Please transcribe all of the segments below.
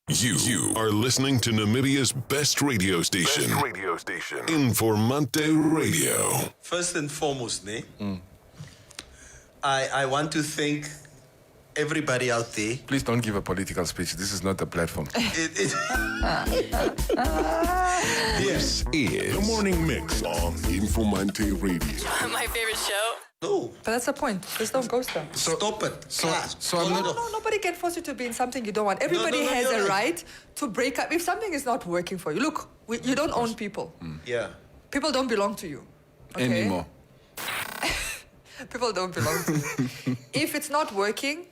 You are listening to Namibia's best radio station. Informanté Radio. First and foremost, I want to thank everybody out there. Please don't give a political speech. This is not a platform. This is the morning mix on Informanté Radio. My favorite show. No. But that's the point. Just don't ghost them. Stop it. No, nobody can force you to be in something you don't want. Everybody has a right to break up if something is not working for you. Look, you don't own people. Yeah. People don't belong to you. Okay? Anymore. People don't belong to you. If it's not working,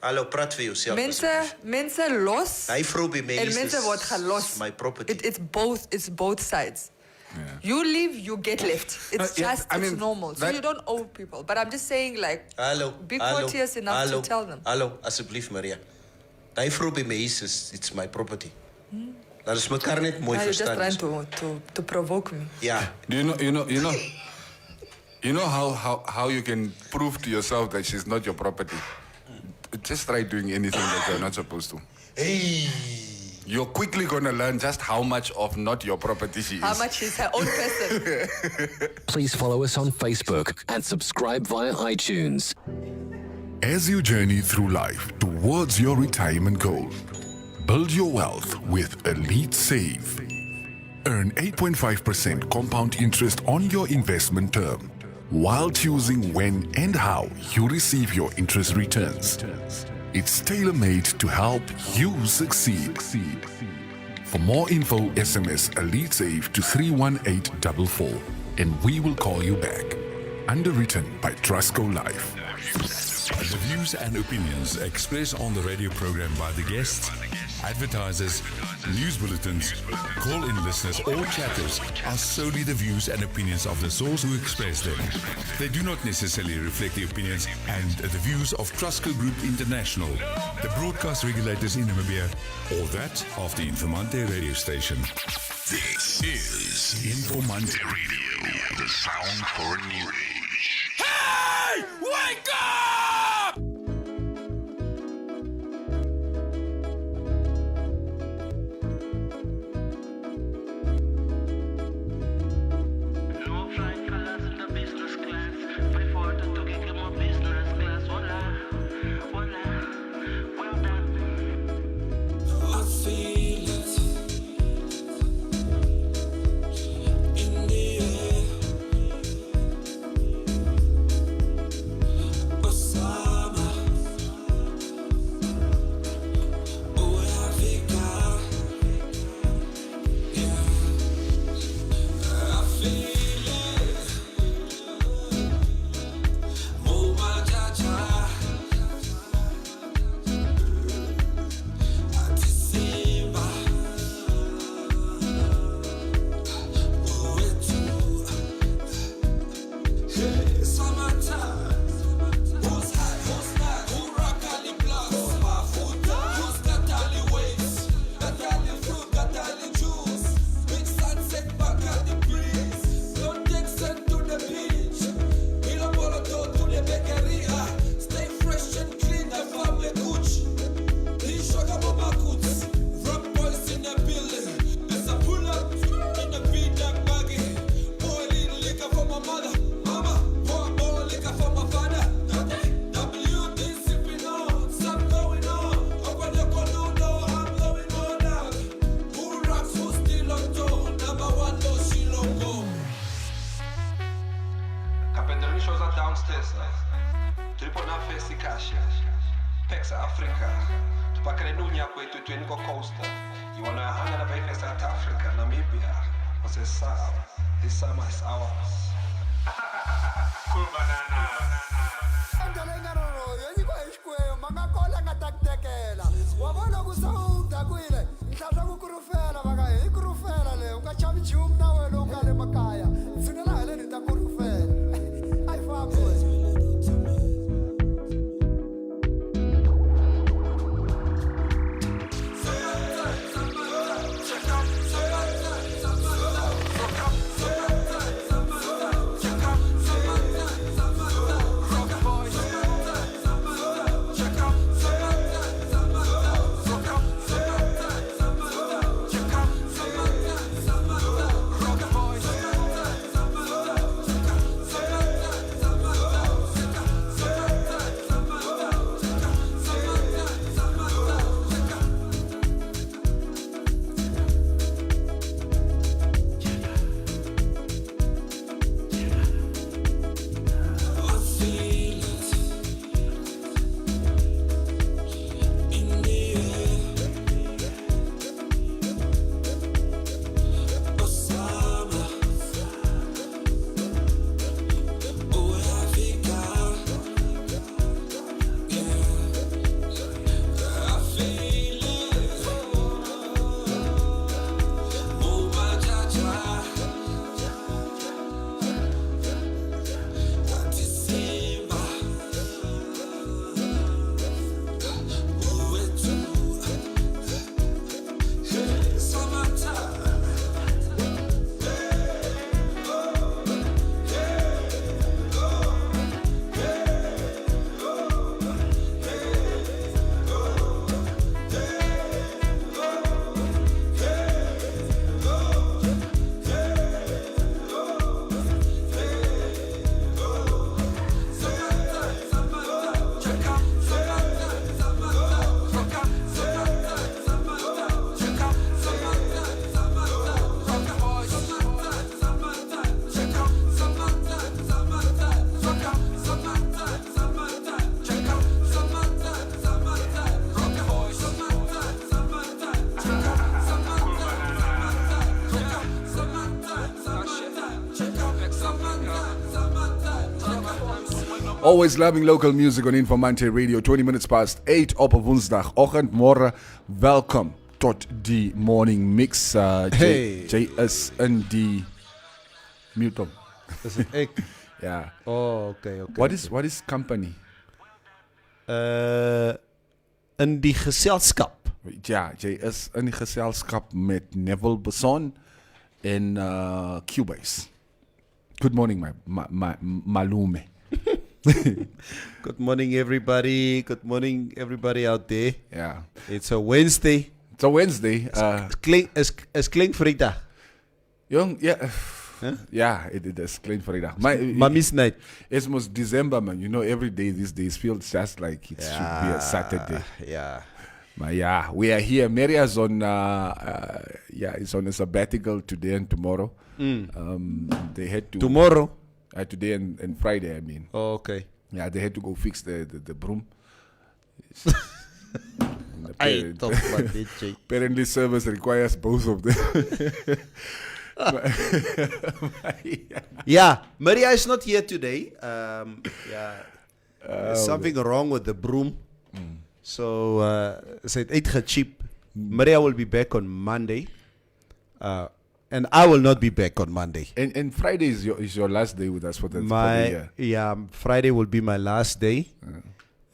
Hallo, praat vir jouself. Mense los. Hy vrou by my En is mense word gelos. my property. It's both sides. Yeah. You leave, you get left. It's it's normal. So you don't owe people. But I'm just saying, like, be courteous enough to tell them. Hallo, asseblief Maria. Hy vrou by my is it's my property. Dat is mekaar net mooi You're just verstaan. trying to provoke me. Yeah. Do you know how you can prove to yourself that she's not your property? Just try doing anything that you're not supposed to. Hey. You're quickly gonna learn just how much of not your property she is. How much is her own person? Please follow us on Facebook and subscribe via iTunes. As you journey through life towards your retirement goal, build your wealth with Elite Save. Earn 8.5% compound interest on your investment term, while choosing when and how you receive your interest returns. It's tailor-made to help you succeed. For more info, SMS Elite Save to 31844 and we will call you back. Underwritten by Trustco Life. The views and opinions expressed on the radio program by the guests, advertisers, news bulletins, call-in listeners or chatters are solely the views and opinions of the source who express them. They do not necessarily reflect the opinions and the views of Trustco Group International, the broadcast regulators in Namibia, or that of the Informanté radio station. This is Informanté Radio, the sound for a new age. Hey! Wake up! No flying colors in the business class. 540 to get my business class. Voila, well done. I feel it in the air. Osama, oh Africa, yeah. I feel it. Move my cha-cha. Atisimba. Move it too. Hey, summertime. Who's hot, who's not? Who rock all the blocks? Who's barfuta? Who's got all the waves? Got all the fruit, got all the juice. Big sunset back at the breeze. Don't take sand to the beach. Milo Boloto to the bakery. Stay fresh and clean, the family gooch. These sugar mama coots. Rock boys in the building. As I pull up in the V-Duck baggy. Pour a little liquor for my mother. Mama, pour more liquor for my father. WD sipping on, some going on. Open the condo, I'm going on now. Who rocks, who still on toe? Number one, no, she logo. Capendering shows are downstairs, Triple na festi cash. Pex Africa. Tupakale nunya kwetu tweniko coaster. You wanna hang on a South Africa, Namibia. What's this sound? This summer is ours. Cool banana. Always loving local music on Informanté Radio. 20 minutes past 8 op 'n Woensdagoggend. Môre, welkom tot die morning mix. Jy is in die mute op. Is dit ek? Ja. Oh, okay. What is company? In die geselskap. Ja, jy is in die geselskap met Neville Besson en Cubase. Good morning, my Malume. Good morning, everybody. Good morning, everybody out there. Yeah. It's a Wednesday. It's a Wednesday. Is klink Vrydag. Jong, yeah. Huh? Yeah, it is clean Vrydag. Mommy's night. It's most December, man. You know, every day these days feels just like it should be a Saturday. Yeah. But yeah, we are here. Maria's on, it's on a sabbatical today and tomorrow. They had to tomorrow. Today and Friday, I mean. Oh, okay. Yeah, they had to go fix the broom. Apparently, service requires both of them. Yeah, Maria is not here today. There's something wrong with the broom. So, said cheap. Maria will be back on Monday. And I will not be back on Monday. And Friday is your last day with us for the year. Yeah, Friday will be my last day.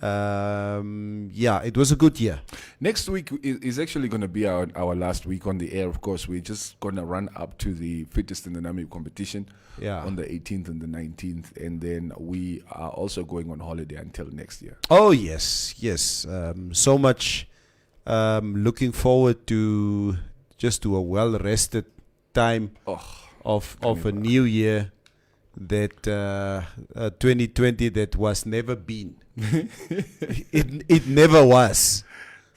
It was a good year. Next week is actually going to be our last week on the air. Of course, we're just going to run up to the Fittest in the Namib competition on the 18th and the 19th. And then we are also going on holiday until next year. Oh, yes. So much looking forward to a well-rested time of a new year that 2020 that was never been. it never was.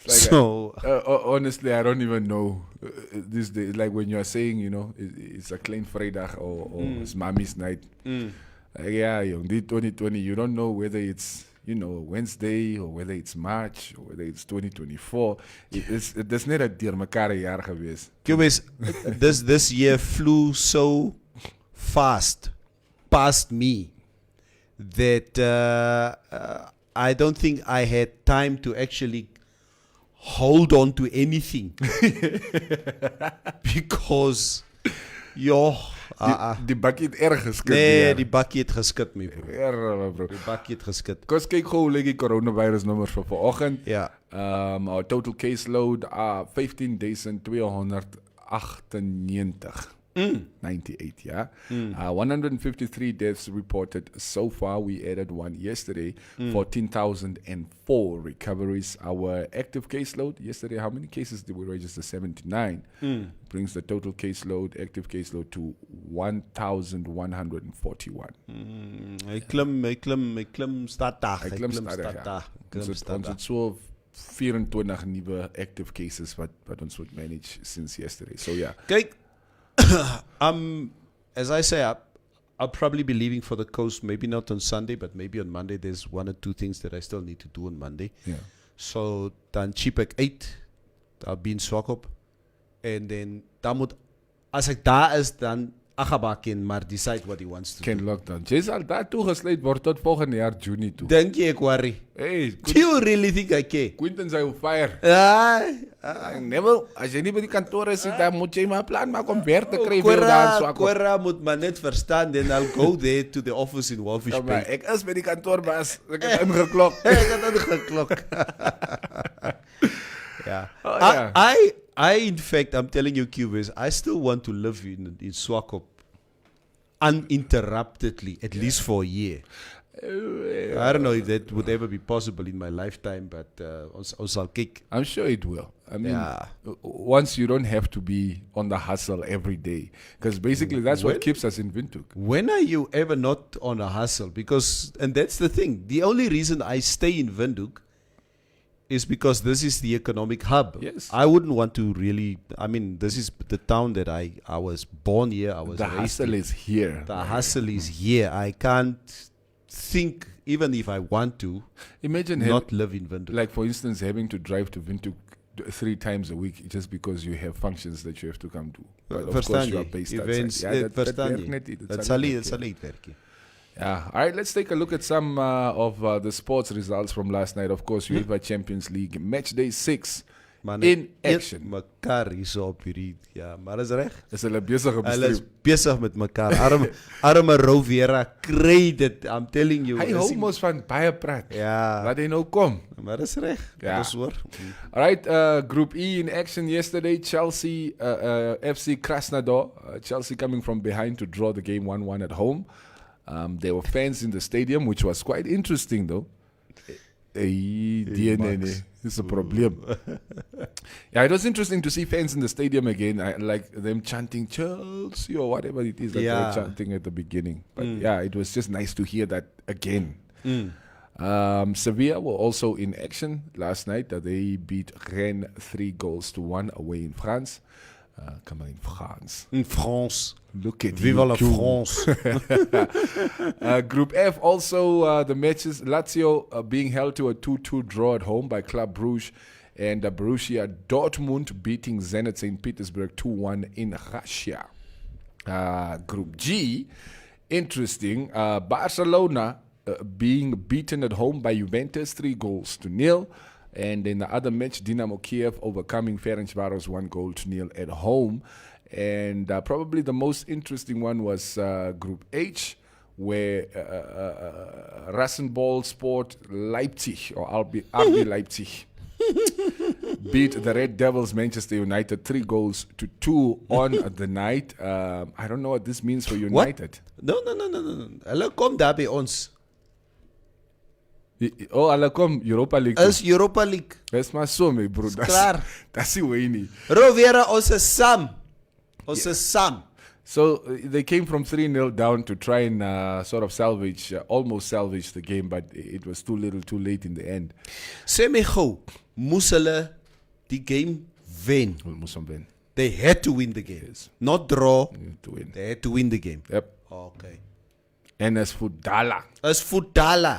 Like honestly, I don't even know these days. Like when you are saying, you know, it's a clean Vrydag or it's Mommy's night. Like, yeah, young, 2020, you don't know whether it's, you know, Wednesday or whether it's March or whether it's 2024. There's not a dear mekare jaar geweest. This year flew so fast past me that I don't think I had time to actually hold on to anything because die bakkie het erg geskit. Nee, die bakkie het geskit my bro. Bro. Die bakkie het geskit. Kom kyk gou hoe lyk die coronavirus nummers vir vanoggend. Ja. Our total caseload 15,298. 98, yeah. 153 deaths reported so far. We added one yesterday. 14,004 recoveries. Our active caseload yesterday, how many cases did we register? 79. Brings the total caseload, active caseload to 1,141. Hy klim stadig. Ons het so 24 nuwe active cases wat ons moet manage since yesterday. So yeah. Kyk, as I say, I'll probably be leaving for the coast, maybe not on Sunday, but maybe on Monday. There's one or two things that I still need to do on Monday. Yeah. So, dan cheap ek 8, I'll be in Swakop. And then, as ek daar is, dan Agabak en maar decide what he wants to do. Lockdown. Jy sal daar toegesluit word tot volgende jaar Junie toe. Dink jy ek worry? Hey, do you really think I care? Quentin sy op fire. Neville, as jy nie by die kantoor is, dan moet jy maar plan maak om weer te kry weer daar Swakop. Kwera moet maar net verstaan, then I'll go there to the office in Wolfish Bay. Ek is by die kantoor, baas. Ek het ingeklok. Yeah. I, in fact, I'm telling you, Cubase, I still want to live in Swakop uninterruptedly, at least for a year. I don't know if that would ever be possible in my lifetime, but I'll kick. I'm sure it will. I mean, once you don't have to be on the hustle every day, because basically that's what keeps us in Windhoek. When are you ever not on a hustle? And that's the thing. The only reason I stay in Windhoek is because this is the economic hub. Yes. I wouldn't want to really, this is the town that I was born here, I was raised in. The hustle is here. The hustle is here. I can't think, even if I want to, imagine not live in Windhoek. Like, for instance, having to drive to Windhoek 3 times a week just because you have functions that you have to come to. But of course you are based outside. Verstaan jy? Dit sal nie werk nie. Yeah. All right, let's take a look at some of the sports results from last night. Of course, UEFA Champions League match day 6 in action. Mekaar hierso op hierdie, ja, maar is reg. Is hulle besig op die Hulle is stream? besig met mekaar. Arme Rovera kry dit. I'm telling you. Hy hou mos van baie prat. Ja. Laat hy nou kom. Maar is reg. Ja. Dis hoor. All right, Group E in action yesterday. Chelsea, FC Krasnodar. Chelsea coming from behind to draw the game 1-1 at home. There were fans in the stadium, which was quite interesting, though. DNA, it's a problem. Yeah, it was interesting to see fans in the stadium again, like them chanting Chelsea or whatever it is that they were chanting at the beginning. But yeah, it was just nice to hear that again. Sevilla were also in action last night. They beat Rennes 3-1 away in France. Come on, in France. In France. Look at Vive la France. Group F also the matches. Lazio being held to a 2-2 draw at home by Club Brugge, and Borussia Dortmund beating Zenit St. Petersburg 2-1 in Russia. Group G, interesting. Barcelona being beaten at home by Juventus 3-0. And in the other match, Dynamo Kiev overcoming Ferencvaros 1-0 at home. And probably the most interesting one was Group H, where Rasenball Sport Leipzig, or RB Leipzig, beat the Red Devils Manchester United 3-2 on the night. I don't know what this means for United. What? No. Hulle kom daar by ons. Oh, hulle kom Europa League. Is Europa League. Dis maar so, my bro. Klaar. Dis die way nie. Rovera, ons is saam. Ons is saam. So they came from 3-0 down to try and sort of almost salvage the game, but it was too little, too late in the end. Sê my gou, moes hulle die game wen? Moes hom wen. They had to win the game. Yes. Not draw. To win. They had to win the game. Yep. Okay. And as Futala.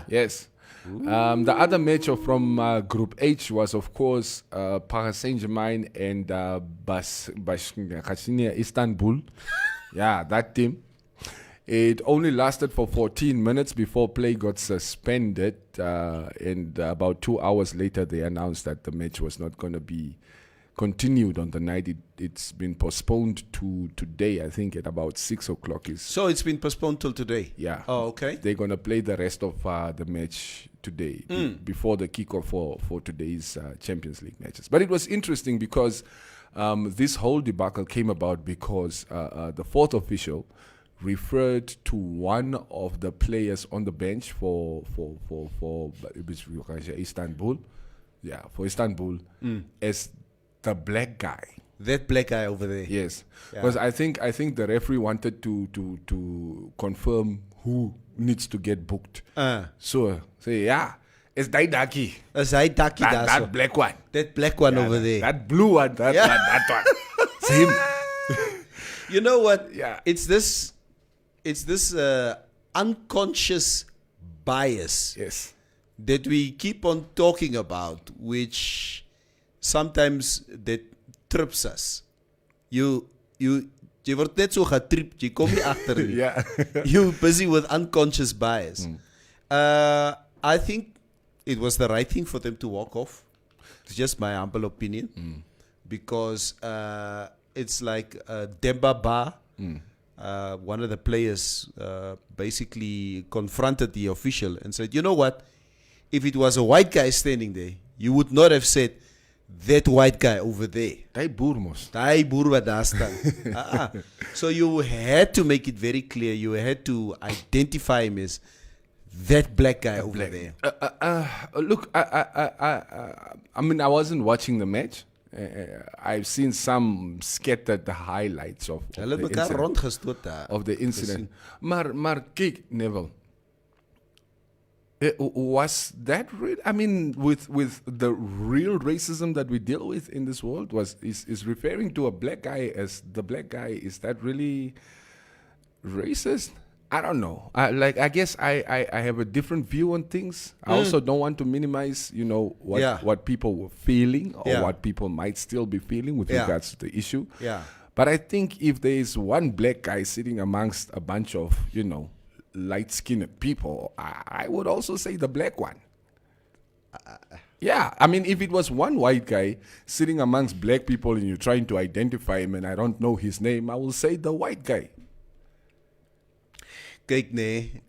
Yes. The other match from Group H was, of course, Paris Saint-Germain and Istanbul. Yeah, that team. It only lasted for 14 minutes before play got suspended. And about 2 hours later, they announced that the match was not going to be continued on the night. It's been postponed to today, I think, at about 6 o'clock. So it's been postponed till today? Yeah. Oh, okay. They're going to play the rest of the match today, before the kickoff for today's Champions League matches. But it was interesting because this whole debacle came about because the fourth official referred to one of the players on the bench for Istanbul. Yeah, for Istanbul as the black guy. That black guy over there. Yes, because I think the referee wanted to confirm who needs to get booked. So say, yeah, it's Daidaki. Is hy Daki daar? That black one. That black one over there. That blue one. That one. It's him. You know what? Yeah. It's this unconscious bias. Yes. That we keep on talking about, which sometimes that trips us. Jy word net so getript, jy kom nie agter nie. Yeah. You're busy with unconscious bias. I think it was the right thing for them to walk off. It's just my humble opinion. Because it's like Demba Ba, one of the players, basically confronted the official and said, you know what? If it was a white guy standing there, you would not have said, that white guy over there. Daai boer mos. Daai boer wat daar staan. So you had to make it very clear. You had to identify him as that black guy over there. Look, I mean, I wasn't watching the match. I've seen some scattered highlights of the incident. Maar kyk, Neville. Was that real? I mean, with the real racism that we deal with in this world, is referring to a black guy as the black guy, is that really racist? I don't know. I guess I have a different view on things. I also don't want to minimize, what people were feeling or what people might still be feeling with regards to the issue. Yeah. But I think if there is one black guy sitting amongst a bunch of, light-skinned people, I would also say the black one. Yeah, I mean, if it was one white guy sitting amongst black people and you're trying to identify him and I don't know his name, I will say the white guy. Kyk nee,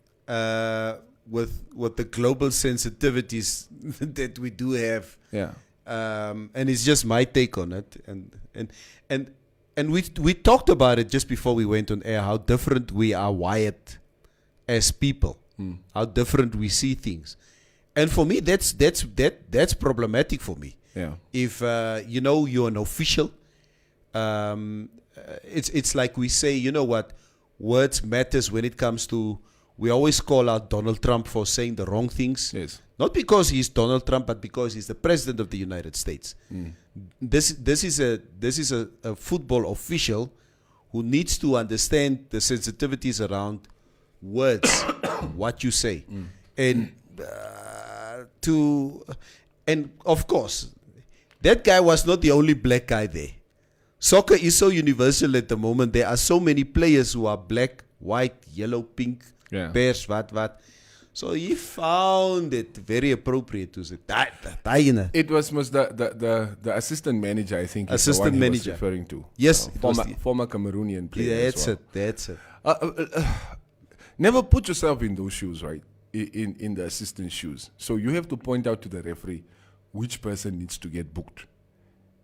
with the global sensitivities that we do have, Yeah. And it's just my take on it, and we talked about it just before we went on air, how different we are wired as people, how different we see things, and for me that's problematic for me. Yeah. If you're an official, it's like we say, you know what, words matters when it comes to. We always call out Donald Trump for saying the wrong things. Yes. Not because he's Donald Trump, but because he's the president of the United States. This is a football official who needs to understand the sensitivities around words, what you say, and of course, that guy was not the only black guy there. Soccer is so universal at the moment. There are so many players who are black, white, yellow, pink. Yeah. Bears, what. So he found it very appropriate to say, It was the assistant manager, I think. Is Assistant the one he manager. was referring to. Yes, it was former Cameroonian player. Yeah, as well. that's it. Never put yourself in those shoes, right? In the assistant's shoes. So you have to point out to the referee which person needs to get booked.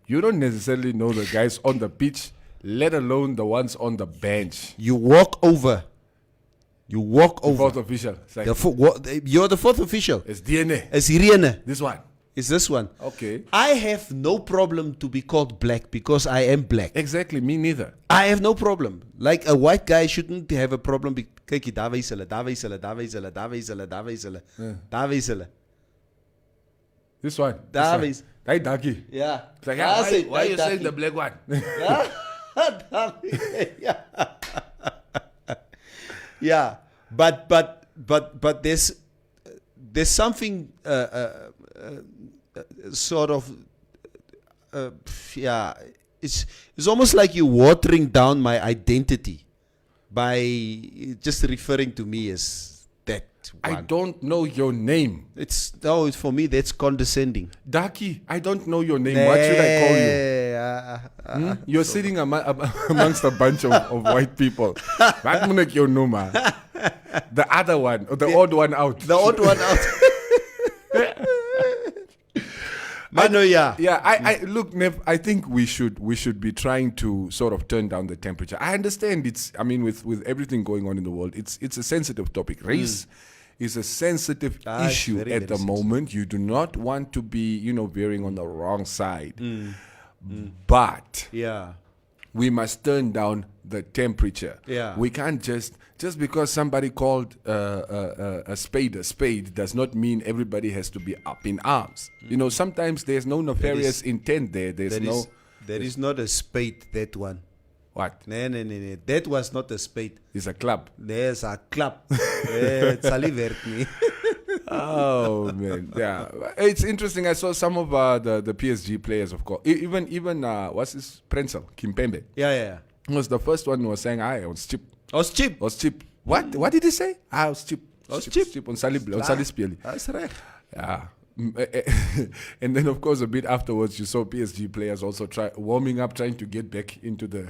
You don't necessarily know the guys on the pitch, let alone the ones on the bench. You walk over. The fourth official. It's like, You're the fourth official. it's DNA. It's Irene. This one. It's this one. Okay. I have no problem to be called black because I am black. Exactly. Me neither. I have no problem. Like a white guy shouldn't have a problem. Kyk, daar wys hulle. This one. Daar This wys. one. Hey, Daki. Yeah. It's like, Daar sê, why are you daar saying Daki. the black one? Yeah, but there's something sort of it's almost like you're watering down my identity by just referring to me as that one. I don't know your name. For me that's condescending. Daki, I don't know your name. What should I call you? You're sitting amongst a bunch of white people. Wat moet ek jou noem, man? The other one, or the odd one out. The odd one out. I look, Nev, I think we should be trying to sort of turn down the temperature. I understand with everything going on in the world, it's a sensitive topic. Race is a sensitive issue very, at very the sensitive. moment. You do not want to be, veering on the wrong side. But we must turn down the temperature. Yeah. We can't just because somebody called a spade does not mean everybody has to be up in arms. Sometimes there's no nefarious intent there. There is not a spade, that one. What? No. That was not a spade. It's a club. There's a club. Het sal nie werk nie. Oh man, yeah. It's interesting. I saw some of the PSG players, of course. Even what's his Prensel Kimpembe. Yeah. He was the first one who was saying, "I was cheap." I was cheap. What did he say? I was cheap. I was cheap. On Salispieli. That's right. Yeah. And then, of course, a bit afterwards, you saw PSG players also warming up, trying to get back into the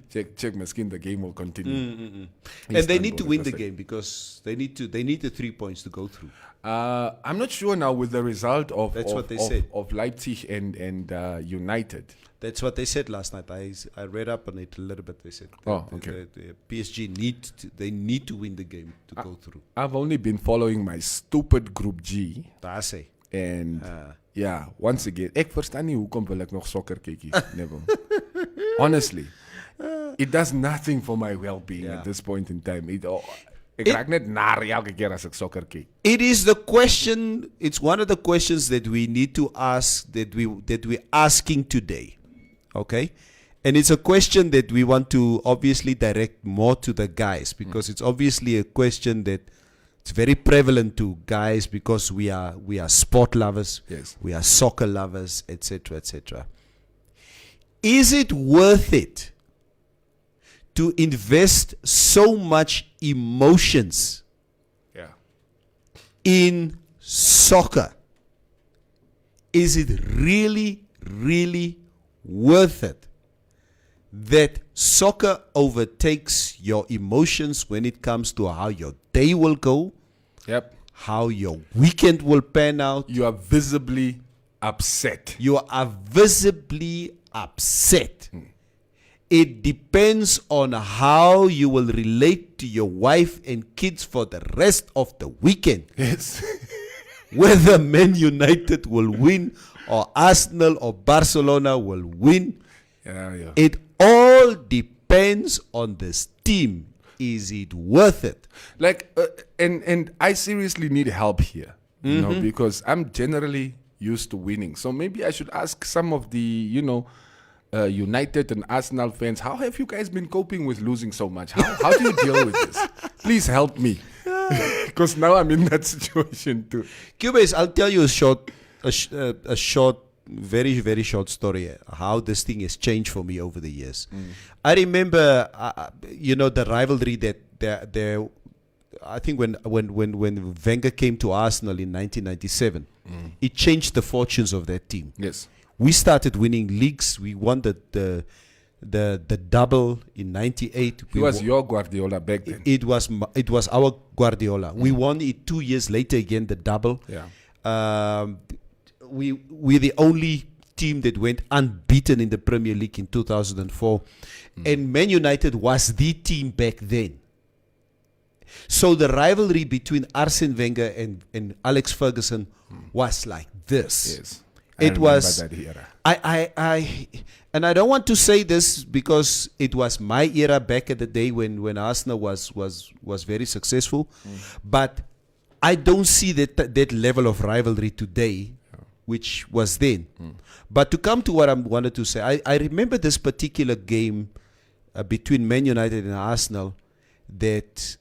check my skin. The game will continue. And they need to win the game because they need the 3 points to go through. I'm not sure now with the result of what they said. Of Leipzig and United. That's what they said last night. I read up on it a little bit. They said the PSG need to win the game to go through. I've only been following my stupid Group G. Daar sê. And once again, ek verstaan nie hoekom wil ek nog soccer kyk hier, Neville. Honestly, it does nothing for my well-being at this point in time. Ek raak net naar elke keer as ek soccer kyk. It is the question. It's one of the questions that we need to ask that we're asking today. Okay, and it's a question that we want to obviously direct more to the guys because it's obviously a question that it's very prevalent to guys because we are sport lovers, we are soccer lovers, etc., etc. Is it worth it to invest so much emotions in soccer, is it really, really worth it that soccer overtakes your emotions when it comes to how your day will go, Yep. how your weekend will pan out? You are visibly upset. You are visibly upset. It depends on how you will relate to your wife and kids for the rest of the weekend. Yes. Whether Man United will win or Arsenal or Barcelona will win. Yeah. It all depends on this team. Is it worth it? Like, and I seriously need help here, you know, because I'm generally used to winning. So maybe I should ask some of the, United and Arsenal fans, how have you guys been coping with losing so much? How do you deal with this? Please help me, because now I'm in that situation too. Cubase, I'll tell you a short, very, very short story how this thing has changed for me over the years. I remember, the rivalry that there. I think when Wenger came to Arsenal in 1997, it changed the fortunes of that team. Yes. We started winning leagues. We won the double in '98. He was your Guardiola back then. It was our Guardiola. We won it 2 years later again, the double. Yeah. We're the only team that went unbeaten in the Premier League in 2004. And Man United was the team back then. So the rivalry between Arsene Wenger and Alex Ferguson was like this. Yes. It was that era. And I don't want to say this because it was my era back at the day when Arsenal was very successful, but I don't see that level of rivalry today, which was then. But to come to what I wanted to say, I remember this particular game between Man United and Arsenal that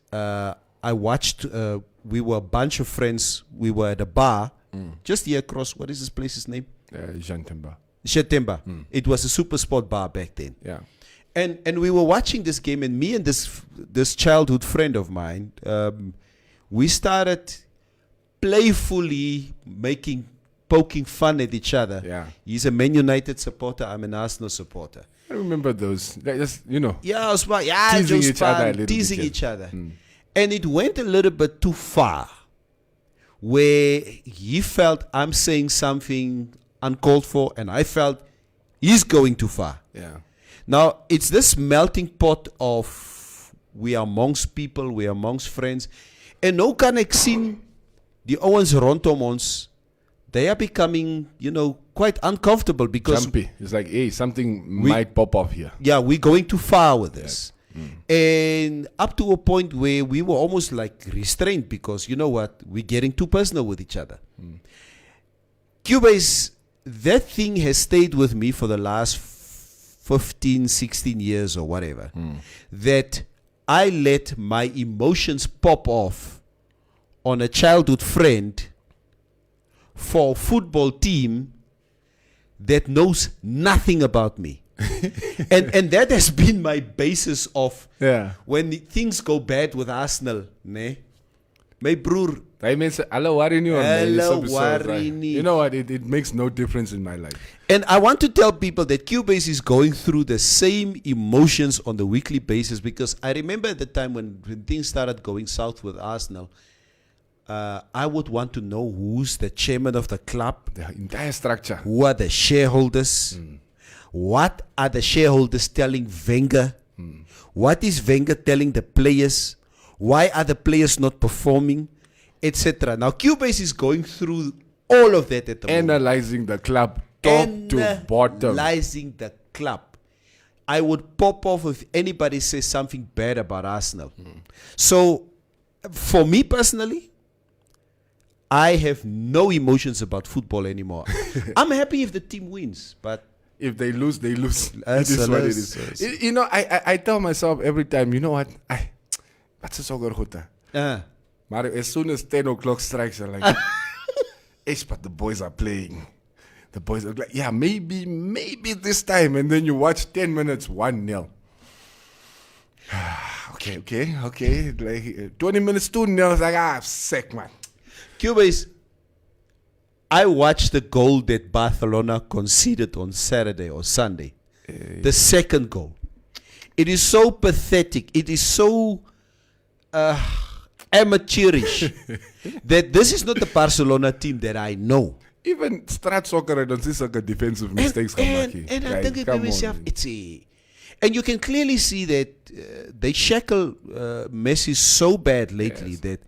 I watched. We were a bunch of friends. We were at a bar just here across. What is this place's name? Shetemba. It was a super sport bar back then. Yeah. And we were watching this game, and me and this childhood friend of mine, we started playfully poking fun at each other. Yeah. He's a Man United supporter. I'm an Arsenal supporter. I remember those. Just, Yeah, it was fun. Teasing each other. And it went a little bit too far, where he felt I'm saying something uncalled for, and I felt he's going too far. Yeah. Now, it's this melting pot of we are amongst people, we are amongst friends. En nou kan ek sien die ouens rondom ons, they are becoming, quite uncomfortable because Jumpy. It's like, hey, something might pop off here. yeah, we're going too far with this. And up to a point where we were almost like restrained because, you know what, we're getting too personal with each other. Cubase, that thing has stayed with me for the last 15, 16 years or whatever. That I let my emotions pop off on a childhood friend for a football team that knows nothing about me. and that has been my basis of when things go bad with Arsenal, ne? My broer. I mean, hulle worry nie om my, Hulle so worry nie. you know what? It makes no difference in my life. And I want to tell people that Cubase is going through the same emotions on the weekly basis, because I remember at the time when things started going south with Arsenal, I would want to know who's the chairman of the club, The entire structure. who are the shareholders, what are the shareholders telling Wenger, what is Wenger telling the players, why are the players not performing, etc. Now Cubase is going through all of that at the moment. Analyzing the club top to bottom. Analyzing the club. I would pop off if anybody says something bad about Arsenal. So, for me personally, I have no emotions about football anymore. I'm happy if the team wins, but If they lose, they lose. That's It is what it alles. is. You know, I tell myself every time, you know what? Wat is ook goed. Maar as soon as 10 o'clock strikes, I'm like, but the boys are playing. The boys are like, yeah, maybe this time. And then you watch 10 minutes, 1-0. okay. Like 20 minutes, 2-0. It's like, sick, man. Cubase, I watched the goal that Barcelona conceded on Saturday or Sunday. The second goal. It is so pathetic. It is so amateurish that this is not the Barcelona team that I know. Even Strat Soccer, I don't see such defensive mistakes. And I'm thinking to myself, and you can clearly see that they shackle Messi so bad lately that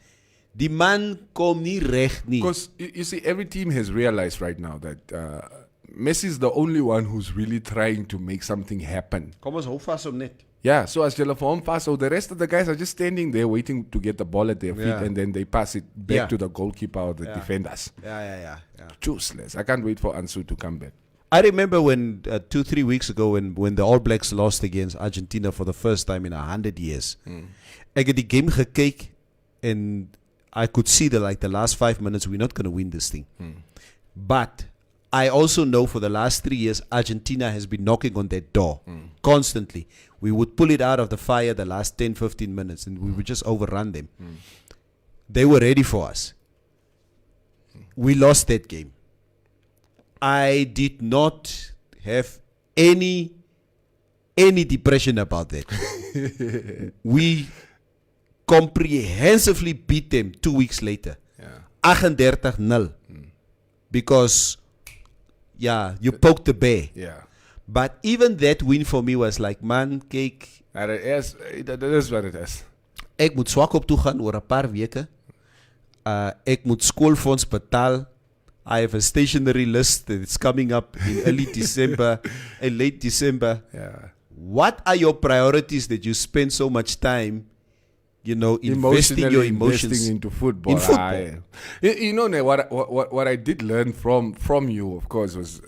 the man kom nie reg nie. Because you see, every team has realized right now that Messi is the only one who's really trying to make something happen. Kom ons hou vas om net. Yeah, so as julle vir hom pass, so the rest of the guys are just standing there waiting to get the ball at their feet, and then they pass it back to the goalkeeper or the defenders. Yeah. Useless. I can't wait for Ansu to come back. I remember when 2-3 weeks ago when the All Blacks lost against Argentina for the first time in 100 years. Ek het die game gekyk and I could see that the last 5 minutes we're not going to win this thing. But I also know for the last 3 years Argentina has been knocking on that door constantly. We would pull it out of the fire the last 10-15 minutes and we would just overrun them. They were ready for us. We lost that game. I did not have any depression about that. We comprehensively beat them 2 weeks later. 38-0. Because, you poked the bear. Yeah. But even that win for me was like, man, kyk. That is what it is. Ek moet swak op toe gaan oor 'n paar weke. Ek moet skoolfonds betaal. I have a stationery list that's coming up in early December and late December. Yeah. What are your priorities that you spend so much time, investing your emotions investing into football? In football. You know, what I did learn from you, of course, was,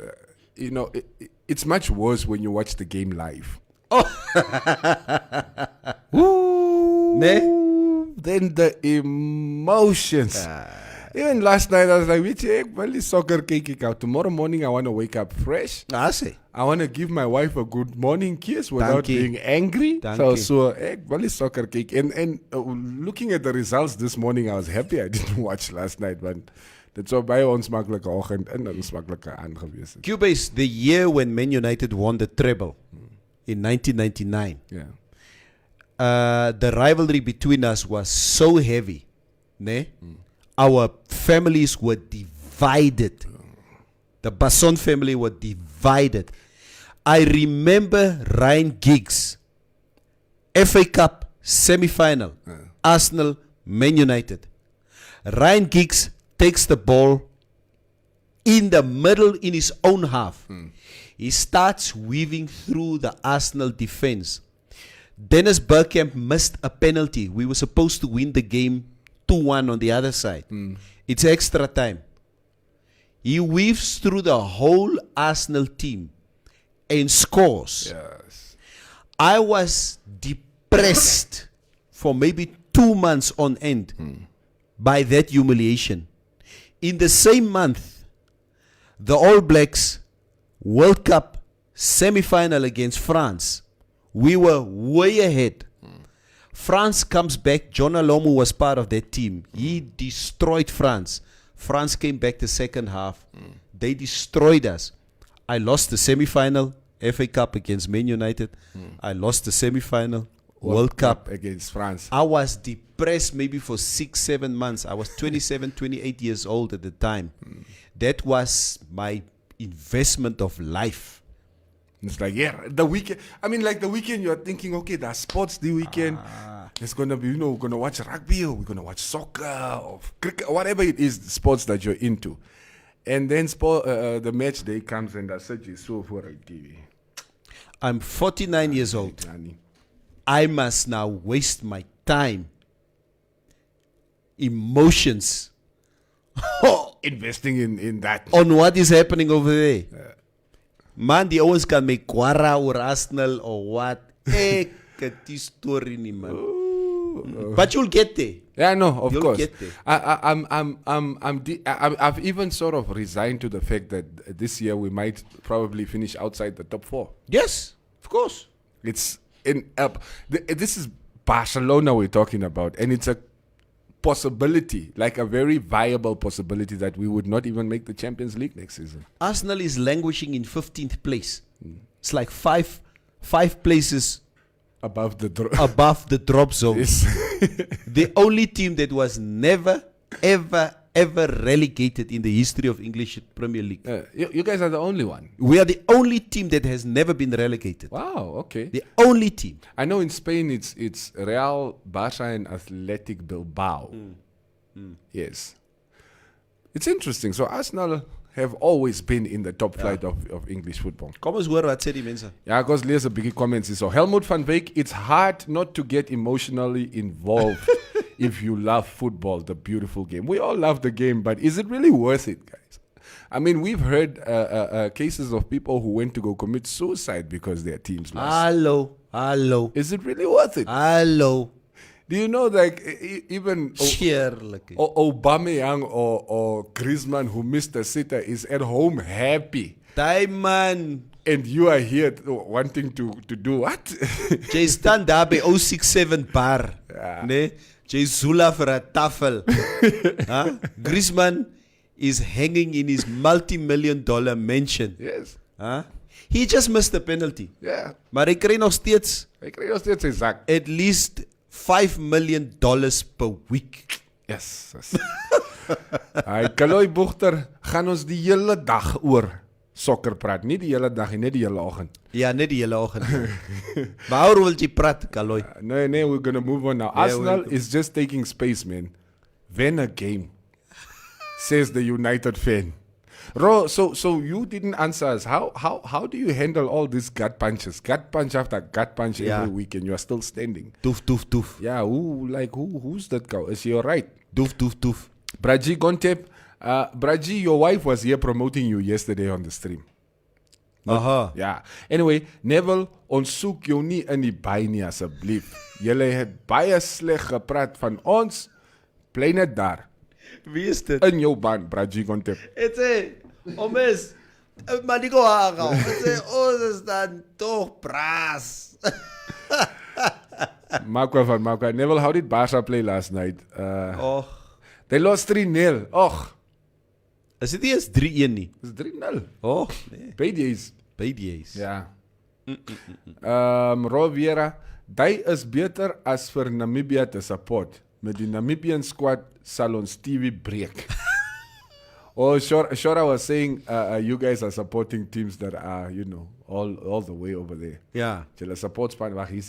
it's much worse when you watch the game live. Woo! Then the emotions. Even last night, I was like, well, soccer cake out. Tomorrow morning, I want to wake up fresh. I see. I want to give my wife a good morning kiss without being angry. So well, soccer cake. And looking at the results this morning, I was happy I didn't watch last night. But that's why by onsmaklike oggend en onsmaklike aand gewees het. Cubase, the year when Man United won the treble in 1999. Yeah. The rivalry between us was so heavy. Our families were divided. The Basson family were divided. I remember Ryan Giggs, FA Cup semi-final, Arsenal, Man United. Ryan Giggs takes the ball in the middle in his own half. He starts weaving through the Arsenal defense. Dennis Bergkamp missed a penalty. We were supposed to win the game 2-1 on the other side. It's extra time. He weaves through the whole Arsenal team and scores. Yes. I was depressed for maybe 2 months on end by that humiliation. In the same month, the All Blacks World Cup semi-final against France. We were way ahead. France comes back. John Alomu was part of that team. He destroyed France. France came back the second half. They destroyed us. I lost the semi-final FA Cup against Man United. I lost the semi-final World Cup against France. I was depressed maybe for 6-7 months. I was 27, 28 years old at the time. That was my investment of life. It's like, the weekend. I mean, like the weekend, you're thinking, okay, that's sports the weekend. It's going to be, we're going to watch rugby or we're going to watch soccer or cricket, whatever it is, sports that you're into. And then the match day comes and I said, you so for a TV. I'm 49 years old. I must now waste my time, emotions, investing in that. On what is happening over there. Man, die ouens kan make kwara oor Arsenal or what. Ek het die story nie, man. But you'll get there. Yeah, no, of You'll course. Get there. I've even sort of resigned to the fact that this year we might probably finish outside the top 4. Yes, of course. It's in this is Barcelona we're talking about, and it's a possibility, like a very viable possibility that we would not even make the Champions League next season. Arsenal is languishing in 15th place. It's like five places Above the drop zone. Yes. The only team that was never, ever relegated in the history of English Premier League. You guys are the only one. We are the only team that has never been relegated. Wow, okay. The only team. I know in Spain it's Real, Barça, and Athletic Bilbao. Yes. It's interesting. So Arsenal have always been in the top flight of English football. Kom ons hoor wat sê die mense. Ja, ek was lees 'n bietjie comments hier. So Helmut van Wyk, it's hard not to get emotionally involved if you love football, the beautiful game. We all love the game, but is it really worth it, guys? I mean, we've heard cases of people who went to go commit suicide because their teams lost. Hallo. Is it really worth it? Hallo. Do you know, like, even Aubameyang or Griezmann, who missed the sitter, is at home happy. Daai man. And you are here wanting to do what? Jy staan daar by 067 bar. Nee, jy zula vir 'n tafel. Griezmann is hanging in his multi-million-dollar mansion. Yes. He just missed the penalty. Yeah. Maar hy kry nog steeds sy zak. At least $5 million per week. Yes. Hy Kaloy Boegter gaan ons die hele dag oor sokker praat. Nie die hele dag, net die hele oggend. Ja, net die hele oggend. Waaroor wil jy praat, Kaloy? No, we're going to move on now. Arsenal is just taking space, man. Win a game, says the United fan. Ro, so you didn't answer us. How do you handle all these gut punches? Gut punch after gut punch every week, and you are still standing. Doof. Yeah, who's that guy? Is he alright? Doof. Braji Gontep. Braji, your wife was here promoting you yesterday on the stream. Ja. Anyway, Neville, ons soek jou nie in die baie nie asseblief. Julle het baie sleg gepraat van ons. Bly net daar. Wie is dit? In jou baan, Braji Gontep. Het sê, omes, maar die gohaga. Het sê, ons is dan toch braas. Marco, Neville, how did Barca play last night? They lost 3-0. Is dit nie eens 3-1 nie? Is 3-0. Nee. Beide. Ja. Roviera, die is beter as vir Namibia te support. Met die Namibian squad sal ons TV breek. Shora was saying you guys are supporting teams that are, all the way over there. Ja. Julle supportspanne, wag, hier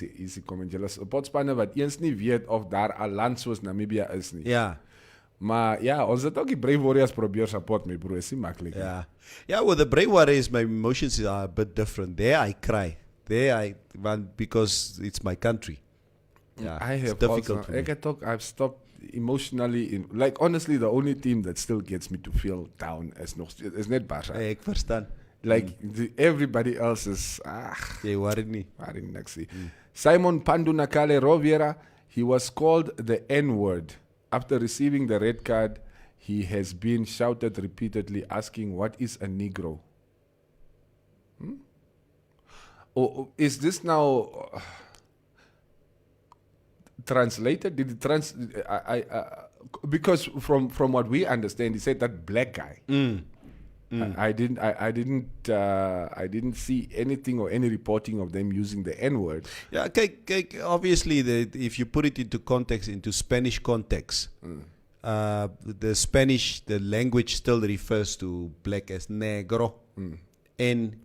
kom. Julle supportspanne wat eens nie weet of daar 'n land soos Namibia is nie. Ja. Maar ja, ons het ook die Brave Warriors probeer support, my bro. Is nie maklik. Yeah, with the Brave Warriors, my emotions are a bit different. There I cry. Because it's my country. Yeah, I have it's difficult also, I've stopped emotionally honestly, the only team that still gets me to feel down is net Barca. Ek verstaan. Everybody else is jy worry nie. Simon Pandunakale Roviera, he was called the N-word. After receiving the red card, he has been shouted repeatedly asking, what is a Negro? Or is this now translated? Did it because from what we understand, he said that black guy. I didn't see anything or any reporting of them using the N-word. Yeah, obviously, if you put it into context, into Spanish context, the language still refers to black as negro, Negro.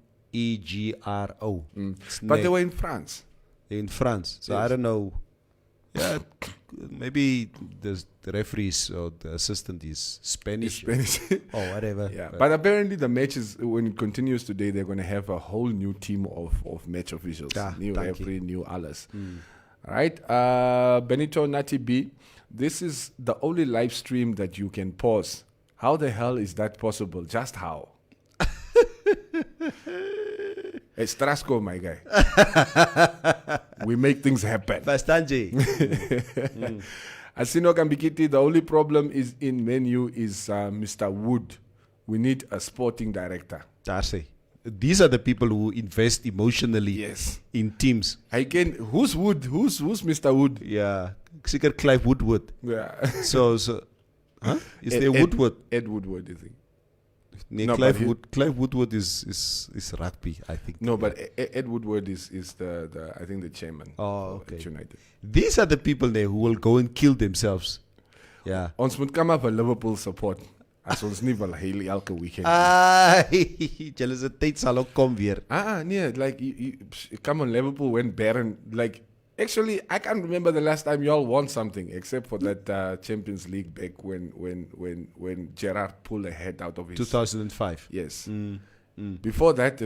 But they were in France. So yes. I don't know. Yeah, maybe the referees or the assistant is Spanish. Or whatever. Yeah, but apparently the matches, when it continues today, they're going to have a whole new team of match officials. New referee, new alles. All right. Benito Nati B, this is the only live stream that you can pause. How the hell is that possible? Just how? It's Trasco, my guy. We make things happen. Bastanji. Asino Kambikiti, the only problem is in menu is Mr. Wood. We need a sporting director. Darcy. These are the people who invest emotionally in teams. Who's Wood? Who's Mr. Wood? Yeah. seker Clive Woodward. Yeah. So, huh? Is there Woodward? Ed Woodward, you think? Nee, No, Clive, but Clive Woodward is rugby, I think. No, but Ed Woodward is the I think the chairman. Oh, okay. At United. These are the people there who will go and kill themselves. Yeah. Ons moet come up a Liverpool support. As ons nie wil heel elke weekend. Julle se tyd sal ook kom weer. Nee, like you come on, Liverpool went barren. Like actually, I can't remember the last time y'all won something except for that Champions League back when Gerrard pulled a head out of his 2005. Yes. Before that,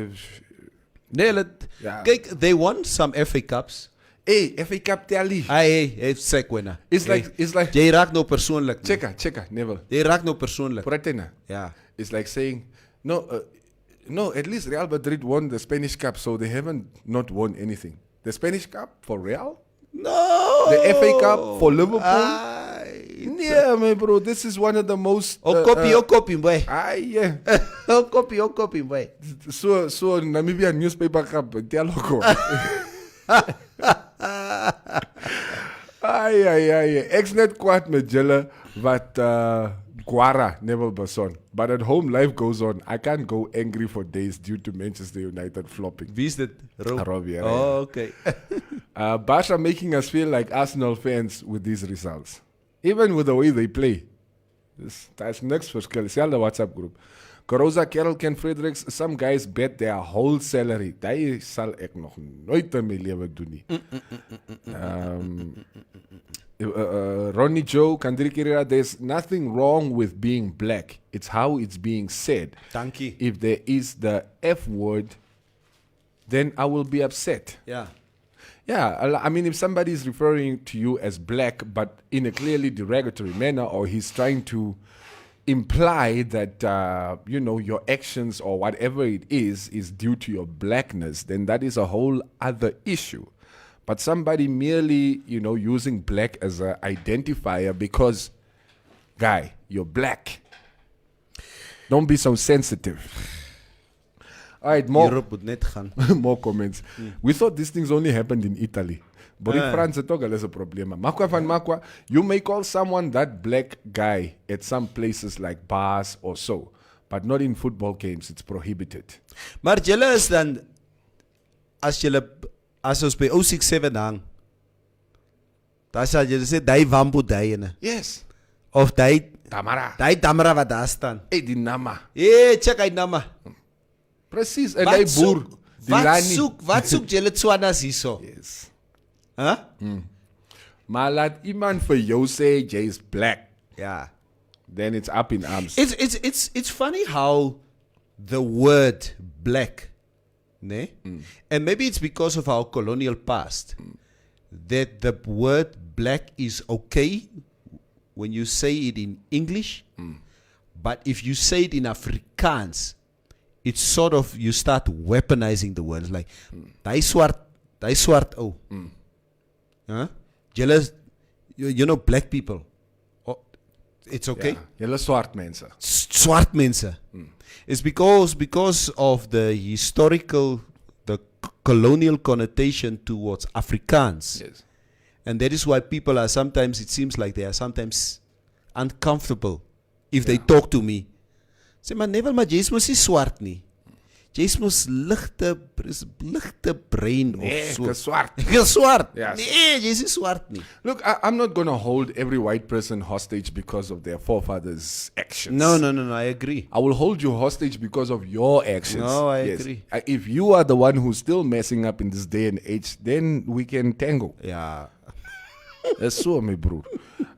Kijk, they won some FA Cups. Hey, FA Cup tally. Hey, sek winner. It's like jy raak nou persoonlik. Checker, never. Jy raak nou persoonlik. Pratena. Yeah. It's like saying no, at least Real Madrid won the Spanish Cup, so they haven't not won anything. The Spanish Cup for Real? No. The FA Cup for Liverpool? Yeah, man, bro. This is one of the most. Copy, boy. Yeah. Copy, boy. So Namibia newspaper cup, dialogo. Ex-net kwaad met julle wat Guara never beson. But at home life goes on. I can't go angry for days due to Manchester United flopping. Wie is dit? Robbie. Oh, okay. Basha making us feel like Arsenal fans with these results. Even with the way they play. That's next for skill. See the WhatsApp group. Carosa, Carol, Ken Fredericks, some guys bet their whole salary. Die sal ek nog nooit in my lewe doen nie. Ronnie Joe, Kandri Kirira, there's nothing wrong with being black. It's how it's being said. Thank you. If there is the F word, then I will be upset. Yeah. Yeah, I mean, if somebody is referring to you as black, but in a clearly derogatory manner, or he's trying to imply that, your actions or whatever it is due to your blackness, then that is a whole other issue. But somebody merely, using black as an identifier because, guy, you're black. Don't be so sensitive. All right, more comments. We thought these things only happened in Italy. But in France, it's a problem. Makwa van Makwa, you may call someone that black guy at some places like bars or so, but not in football games. It's prohibited. Maar julle is dan, as ons by 067 hang, dan sal julle sê, die wambo die ene. Yes. Of die Tamara wat daar staan. Hey, die nama. Check uit nama. Precies, en die boer. Wat soek julle Tswanas hierso? Yes. Huh? Maar laat iemand vir jou sê jy's black. Yeah. Then it's up in arms. It's funny how the word black, ne? And maybe it's because of our colonial past, that the word black is okay when you say it in English, but if you say it in Afrikaans, it's sort of, you start weaponizing the words like, die swart ou. Huh? Jealous, black people. Oh, it's okay. Julle swart mense. Swart mense. It's because of the historical, the colonial connotation towards Afrikaans. Yes. And that is why people are sometimes, it seems like they are sometimes uncomfortable if they talk to me. Sê maar never, maar jy's mos nie swart nie. Jy's mos ligte brein of so. Swart. Swart. Yes. Nee, jy's nie swart nie. Look, I'm not going to hold every white person hostage because of their forefathers' actions. No, I agree. I will hold you hostage because of your actions. No, I agree. If you are the one who's still messing up in this day and age, then we can tangle. Yeah. That's so, my bro.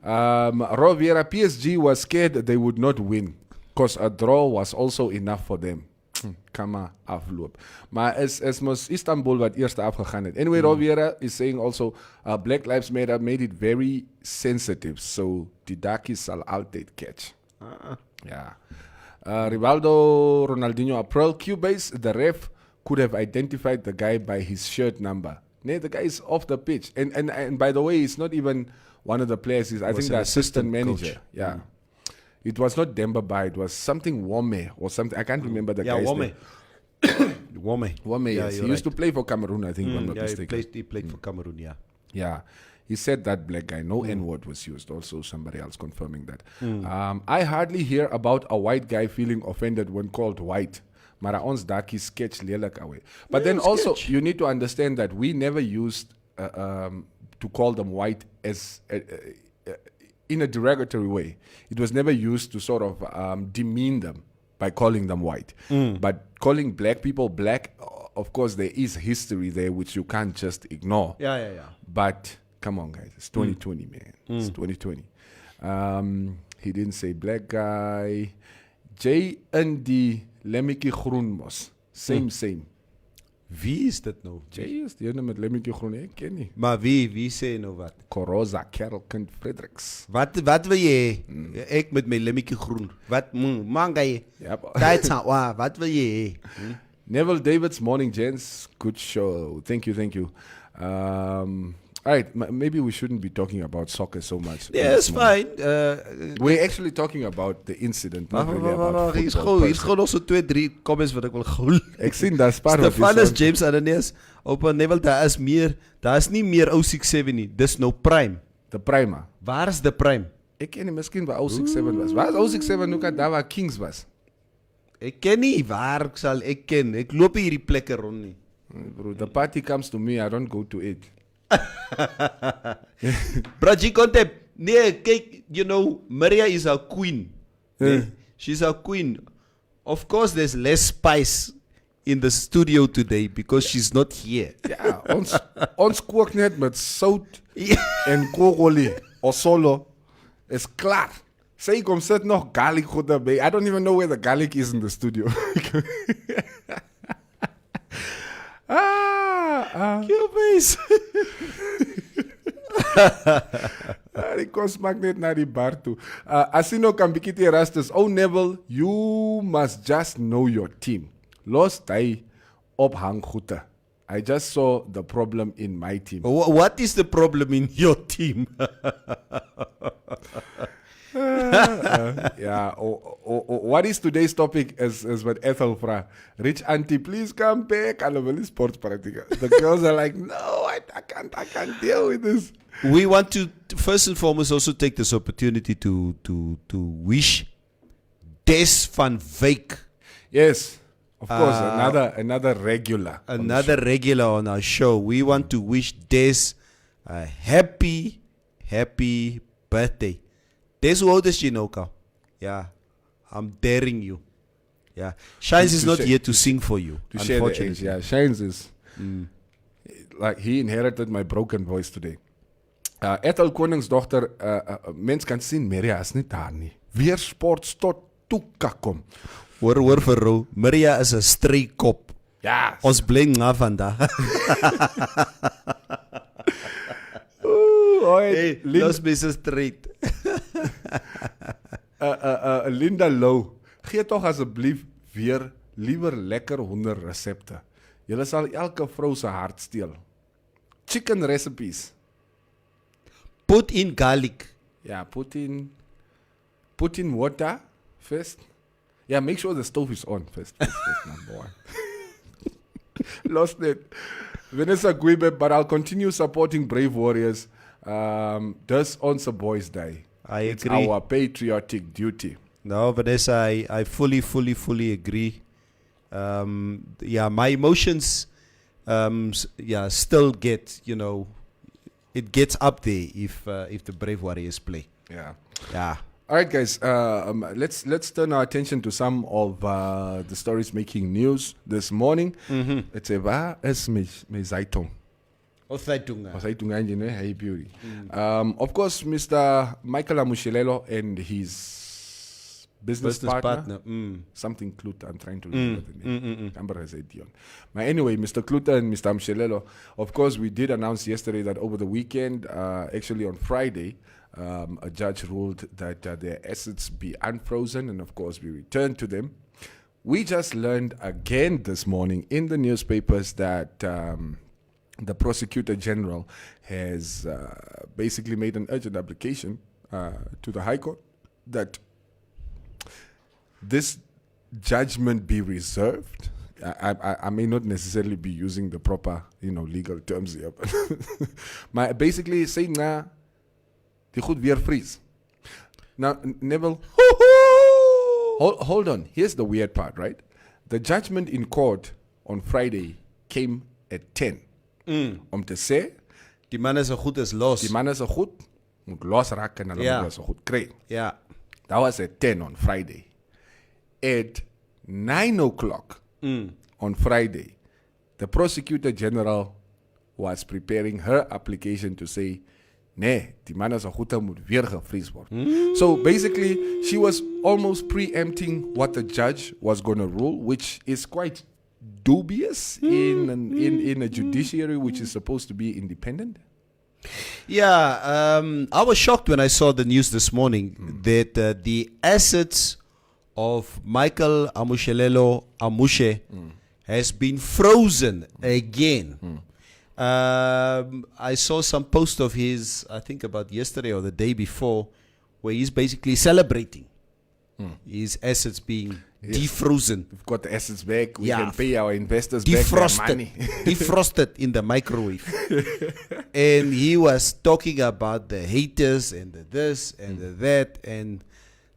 Roviera, PSG was scared that they would not win because a draw was also enough for them. Kama afloop. Maar as mos Istanbul wat eerste afgegaan het. Anyway, Roviera is saying also, Black Lives Matter made it very sensitive. So, die dakkies sal altyd catch. Yeah. Rivaldo, Ronaldinho, April, Cubase, the ref could have identified the guy by his shirt number. Nee, the guy is off the pitch. And by the way, it's not even one of the players. I think the assistant manager. Coach. Yeah. It was not Demba Ba. It was something Wome or something. I can't remember the guy's name. Wome. Wome, yes. He used to play for Cameroon, I think, if I'm not mistaken. He played for Cameroon, yeah. Yeah. He said that black guy, no N-word was used. Also, somebody else confirming that. I hardly hear about a white guy feeling offended when called white. Mara ons daki sketch lelik away. But then also, you need to understand that we never used to call them white as in a derogatory way. It was never used to sort of demean them by calling them white. But calling black people black, of course, there is history there which you can't just ignore. Yeah. But come on, guys. It's 2020, man. It's 2020. He didn't say black guy. J and D Lemmiki Groenmos. Same. Wie is dit nou? J is die ene met Lemmiki Groen. Ek ken nie. Maar wie sê nou wat? Koroza Kerelkind Fredericks. Wat wil jy? Ek met my lemmetjie groen. Wat manga jy? Ja, wat wil jy? Neville Davids, morning gents. Good show. Thank you. All right, maybe we shouldn't be talking about soccer so much. Yeah, it's fine. We're actually talking about the incident, not really about football. Hier's gewoon nog so 2-3 comments wat ek wil gooi. Ek sien daar's paar wat Stefanus James Ananias op Neville, daar is nie meer 067 nie. Dis nou Prime. The Primer. Waar is the Prime? Ek ken nie, miskien waar 067 was. Waar is 067 nou daar waar Kings was? Ek ken nie waar sal ek ken. Ek loop hierdie plekke rond nie. Bro, the party comes to me, I don't go to it. Braji Conte, nee, kyk, you know, Maria is our queen. Nee, she's our queen. Of course, there's less spice in the studio today because she's not here. Ja, ons kook net met sout en kokolie of solo. Is klaar. Sy kom sit nog garlic goed daarbij. I don't even know where the garlic is in the studio. Kill face. Die kos maak net na die bar toe. As jy nou kan bietjie rastes. Oh Neville, you must just know your team. Lost hy ophang goede. I just saw the problem in my team. What is the problem in your team? What is today's topic is what Ethel fra. Rich auntie, please come back. Alhoewel sports practical. The girls are like, no, I can't deal with this. We want to first and foremost also take this opportunity to wish Des van Wyk. Yes. Of course, another regular. Another regular on our show. We want to wish Des a happy birthday. Des, hoe oud is jy nou, Ka? Yeah. I'm daring you. Yeah. Shines is not here to sing for you. To share the age. Yeah, Shines is like he inherited my broken voice today. Ethel Koningsdochter, mens kan sien Maria is nie daar nie. Weer sports tot toeka kom. Hoor vir Rou, Maria is 'n streekkop. Ja. Ons bly nga vandag. Hey, los me so straight. Linda Lou, gee tog asseblief weer liewer lekker honderresepte. Julle sal elke vrou se hart steel. Chicken recipes. Put in garlic. Yeah, put in water first. Yeah, make sure the stove is on first number one. Lost it. Vanessa Guibe, but I'll continue supporting brave warriors. Does onze boys die? I it's agree. Our patriotic duty. No, Vanessa, I fully agree. My emotions, still get, it gets up there if the brave warriors play. Yeah. All right, guys. Let's turn our attention to some of the stories making news this morning. It's waar is my Zeitung. Zeitung engineer, hey beauty. Of course, Mr. Michael Amushilelo and his business partner. Something Kluta. I'm trying to remember the name. But anyway, Mr. Kluta and Mr. Amushilelo. Of course, we did announce yesterday that over the weekend, actually on Friday, a judge ruled that their assets be unfrozen and, of course, be returned to them. We just learned again this morning in the newspapers that the Prosecutor General has basically made an urgent application to the High Court that this judgment be reserved I may not necessarily be using the proper, legal terms here. But basically saying na die goed weer freeze. Now, Neville, hold on. Here's the weird part, right? The judgment in court on Friday came at 10. Om te sê, die man is so goed as los. die man is so goed, moet losraak en hulle Ja. moet so goed kry. Yeah. That was at 10 on Friday. At 9 o'clock on Friday, the prosecutor general was preparing her application to say, nee, die man is 'n goeie moet weer gevries word. So basically, she was almost preempting what the judge was going to rule, which is quite dubious in a judiciary which is supposed to be independent. Yeah, I was shocked when I saw the news this morning that the assets of Michael Amushelelo Amushe has been frozen again. I saw some post of his, I think about yesterday or the day before, where he's basically celebrating his assets being defrozen. We've got the assets back. We Yeah. can pay our investors back their money. Defrosted in the microwave. And he was talking about the haters and the this and the that, and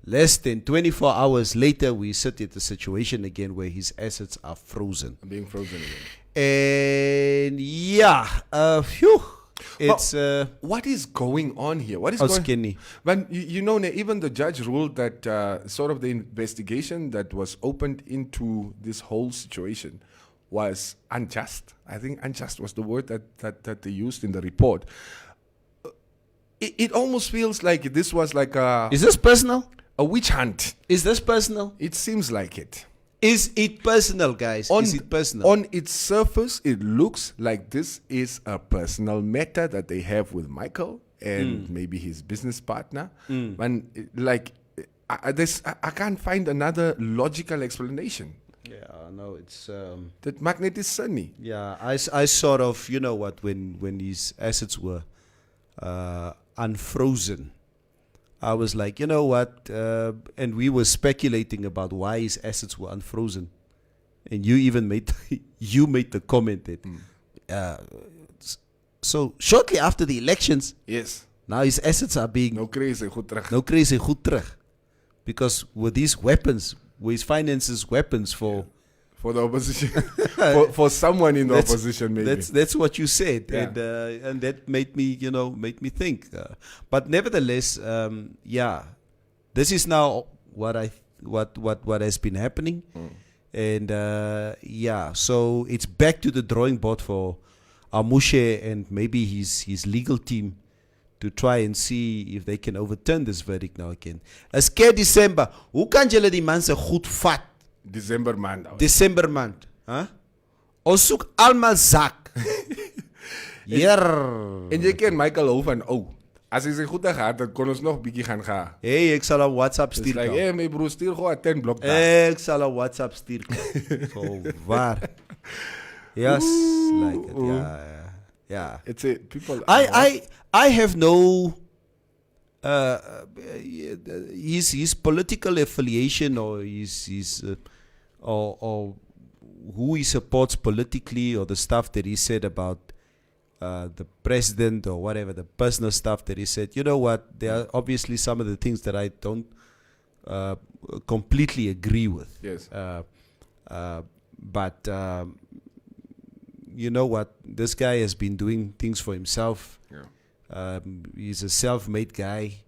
less than 24 hours later we sit at the situation again where his assets are frozen. Being frozen again. And yeah, it's What is going on here? What is oh, going skinny. But even the judge ruled that sort of the investigation that was opened into this whole situation was unjust. I think unjust was the word that they used in the report. It almost feels like this was like Is this personal? a witch hunt. Is this personal? It seems like it. Is it personal, guys? Is it personal? On its surface, it looks like this is a personal matter that they have with Michael and maybe his business partner. And I can't find another logical explanation. Yeah, no, it's That magnet is sunny. yeah. I sort of, you know what, when his assets were unfrozen, I was like, you know what, and we were speculating about why his assets were unfrozen, and you even made the comment that so shortly after the elections, Yes. now his assets are being No crazy, goed terug. no crazy goed terug, because with these weapons, with his finances weapons for. For the opposition. for someone in the opposition, maybe. That's what you said, Yeah. and that made me think. But nevertheless, this is now what has been happening, and so it's back to the drawing board for Amushe and maybe his legal team to try and see if they can overturn this verdict now again. As keer December, hoe kan julle die mense goed vat? December maand. December maand, huh? Ons soek almal zak. En jy ken Michael hou van as hy sy goede gehad het, kon ons nog bietjie gaan gaan. Hey, ek sal 'n WhatsApp It's stuur. like, hey, my bro, stuur gewoon 'n 10 blok daar. Ek sal 'n WhatsApp stuur. So waar. Yes, like it. Yeah. It's a people. I have no his political affiliation or his or who he supports politically, or the stuff that he said about the president or whatever, the personal stuff that he said. You know what? There are obviously some of the things that I don't completely agree with. Yes. But you know what? This guy has been doing things for himself. Yeah. He's a self-made guy.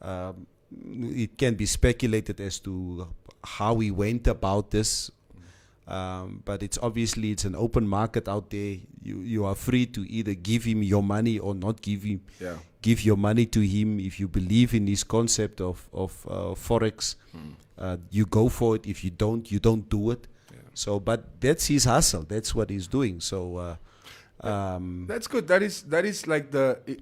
It can be speculated as to how he went about this. But it's an open market out there. You are free to either give him your money or not give him. Yeah. Give your money to him if you believe in his concept of forex. You go for it. If you don't do it. Yeah. So, but that's his hustle. That's what he's doing. So, that's good. That is like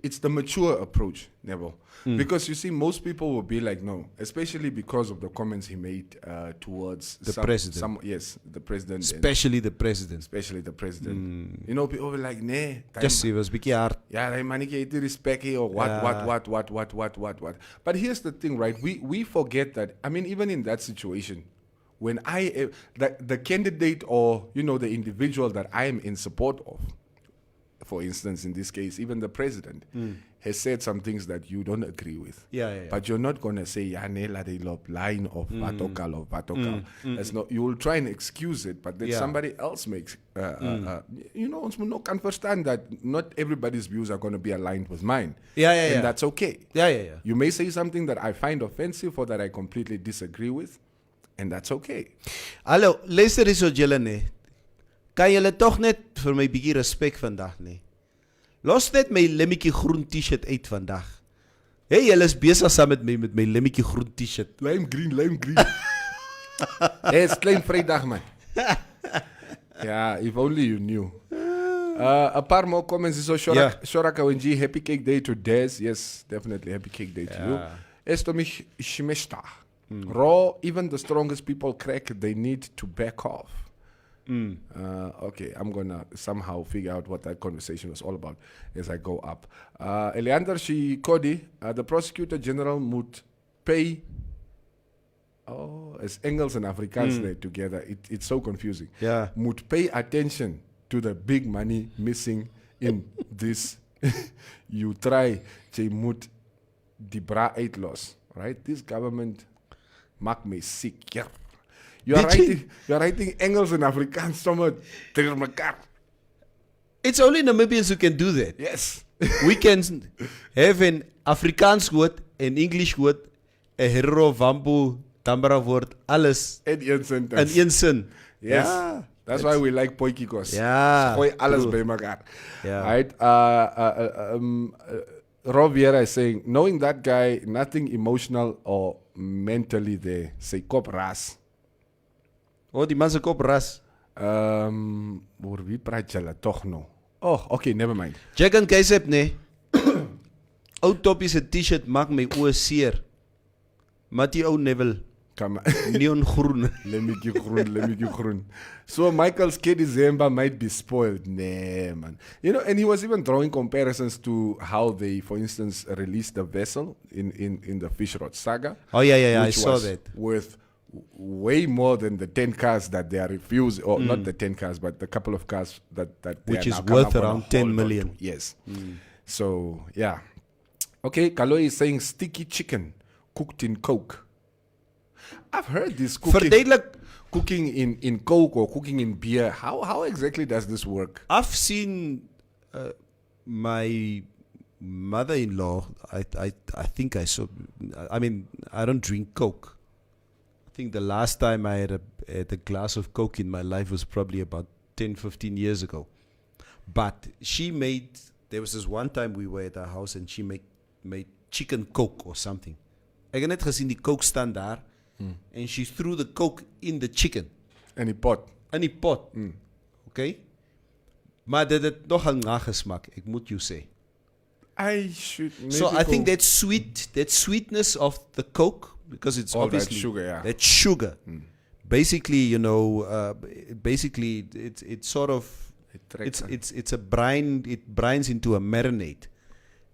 it's the mature approach, Neville. Because you see, most people will be like, no, especially because of the comments he made towards the president. Yes, the president. Especially the president. You know, people were like, nee. Just he was big hard. Yeah, they manike respect or what. But here's the thing, right? We forget that. I mean, even in that situation, when the candidate or the individual that I am in support of, for instance, in this case, even the president, has said some things that you don't agree with. Yeah. But you're not going to say, Yanela de lop line of Vatokal. That's not, you will try and excuse it, but then somebody else makes, ons moet ook understand that not everybody's views are going to be aligned with mine. And that's okay. Yeah. You may say something that I find offensive or that I completely disagree with, and that's okay. Hallo, luister eens wat julle nee. Kan julle toch net vir my bietjie respek vandag nee? Los net my lemmetjie groen t-shirt uit vandag. Hey, julle is besig saam met my lemmetjie groen t-shirt. Lime green. Hey, it's klein Vrydag man. Yeah, if only you knew. A paar more comments. So Shoraka Wenji, happy cake day to Des. Yes, definitely happy cake day to you. Esto mich shmesta. Raw, even the strongest people crack, they need to back off. Okay, I'm going to somehow figure out what that conversation was all about as I go up. Eleander Shikodi, the prosecutor general would pay, as Engels and Afrikaans there together, it's so confusing. Yeah. Would pay attention to the big money missing in this. You try to moet die bra uitlos, right? This government maakt me sick. Yeah. You're writing Engels and Afrikaans somewhere tegen elkaar. It's only Namibians who can do that. Yes. We can have an Afrikaans woord, an English woord, a Herero, Wambu, Tambara woord, alles in een sentence. In een sin. Yes. Yeah. That's why we like Poikikos. Yeah. Gooi alles bij elkaar. Yeah. Right? Rob Vieira is saying, knowing that guy, nothing emotional or mentally there. Say kop ras. Oh, die man se kop ras. Oor wie praat julle toch nou? Oh, okay, never mind. Jack en Keisep, nee. Ou Toppie se t-shirt maak my oë seer. Maar die ou Neville. Neongroen. Lemmetjie groen. So Michael's kid December might be spoiled. Nee, man. And he was even drawing comparisons to how they, for instance, released the vessel in the Fish Rod saga. Oh, yeah. I saw that. With way more than the 10 cars that they are refused, or not the 10 cars, but the couple of cars that they which are is now worth come up around 10 million. to. Yes. So, yeah. Okay, Kaloi is saying sticky chicken cooked in Coke. I've heard this cooking in Coke or cooking in beer. How exactly does this work? I've seen my mother-in-law. I think I saw. I mean, I don't drink Coke. I think the last time I had a glass of Coke in my life was probably about 10, 15 years ago. But she made. There was this one time we were at her house and she made chicken Coke or something. Ek het net gesien die Coke staan daar. And she threw the Coke in the chicken. In die pot. Okay? Maar dit het nog 'n nagesmak, ek moet jou sê. So I think that sweetness of the Coke, because it's obviously that sugar, yeah. That sugar. Basically, it's sort of it's a brine. It brines into a marinade,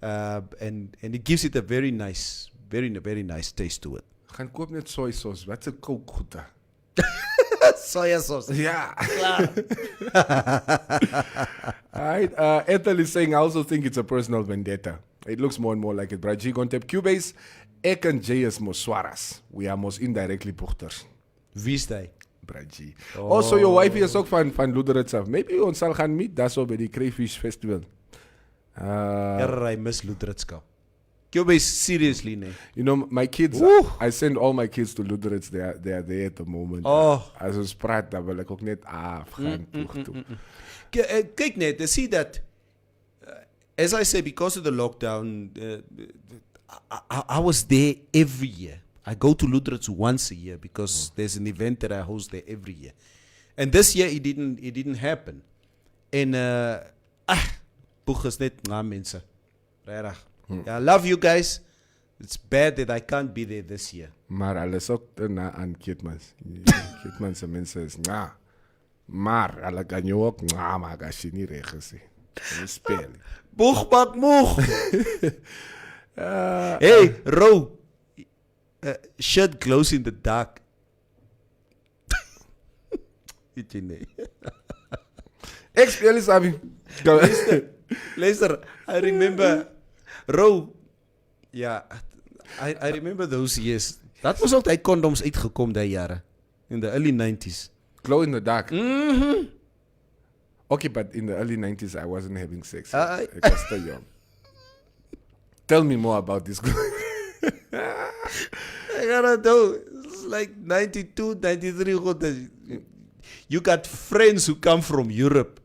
and it gives it a very nice taste to it. Gaan koop net soy sauce. Wat 'n Coke goeie. Soya sauce. Yeah. Alright. Ethel is saying, I also think it's a personal vendetta. It looks more and more like it. Braji Contep Cubase. Ek en J is Moswaras. We are most indirectly pochters. Wie is hy? Braji. Also, your wife is ook van Luderitz af. Maybe ons sal gaan meet daar so by die Crayfish Festival. I miss Luderitz. Cubase, seriously, nee. My kids, I send all my kids to Luderitz. They are there at the moment. As ons praat, dan wil ek ook net gaan toe. Kyk net, to see that, as I say, because of the lockdown, I was there every year. I go to Luderitz once a year because there's an event that I host there every year. And this year it didn't happen. En Boeg is net na mense. Regtig. I love you guys. It's bad that I can't be there this year. Maar hulle is ook na aan Keetmans. Keetmans se mense is maar hulle kan jou ook maar as jy nie reg is nie. Speel. Boeg bak moeg. Hey, Ro. Shirt glows in the dark. Ex-Piali Sabi. Luister, I remember Ro. Ja, I remember those years. Dat was ook die condoms uitgekom die jaren. In the early 90s. Glow in the dark. Okay, but in the early 90s, I wasn't having sex. I was still young. Tell me more about this. I gotta know. It's like 92, 93. You got friends who come from Europe.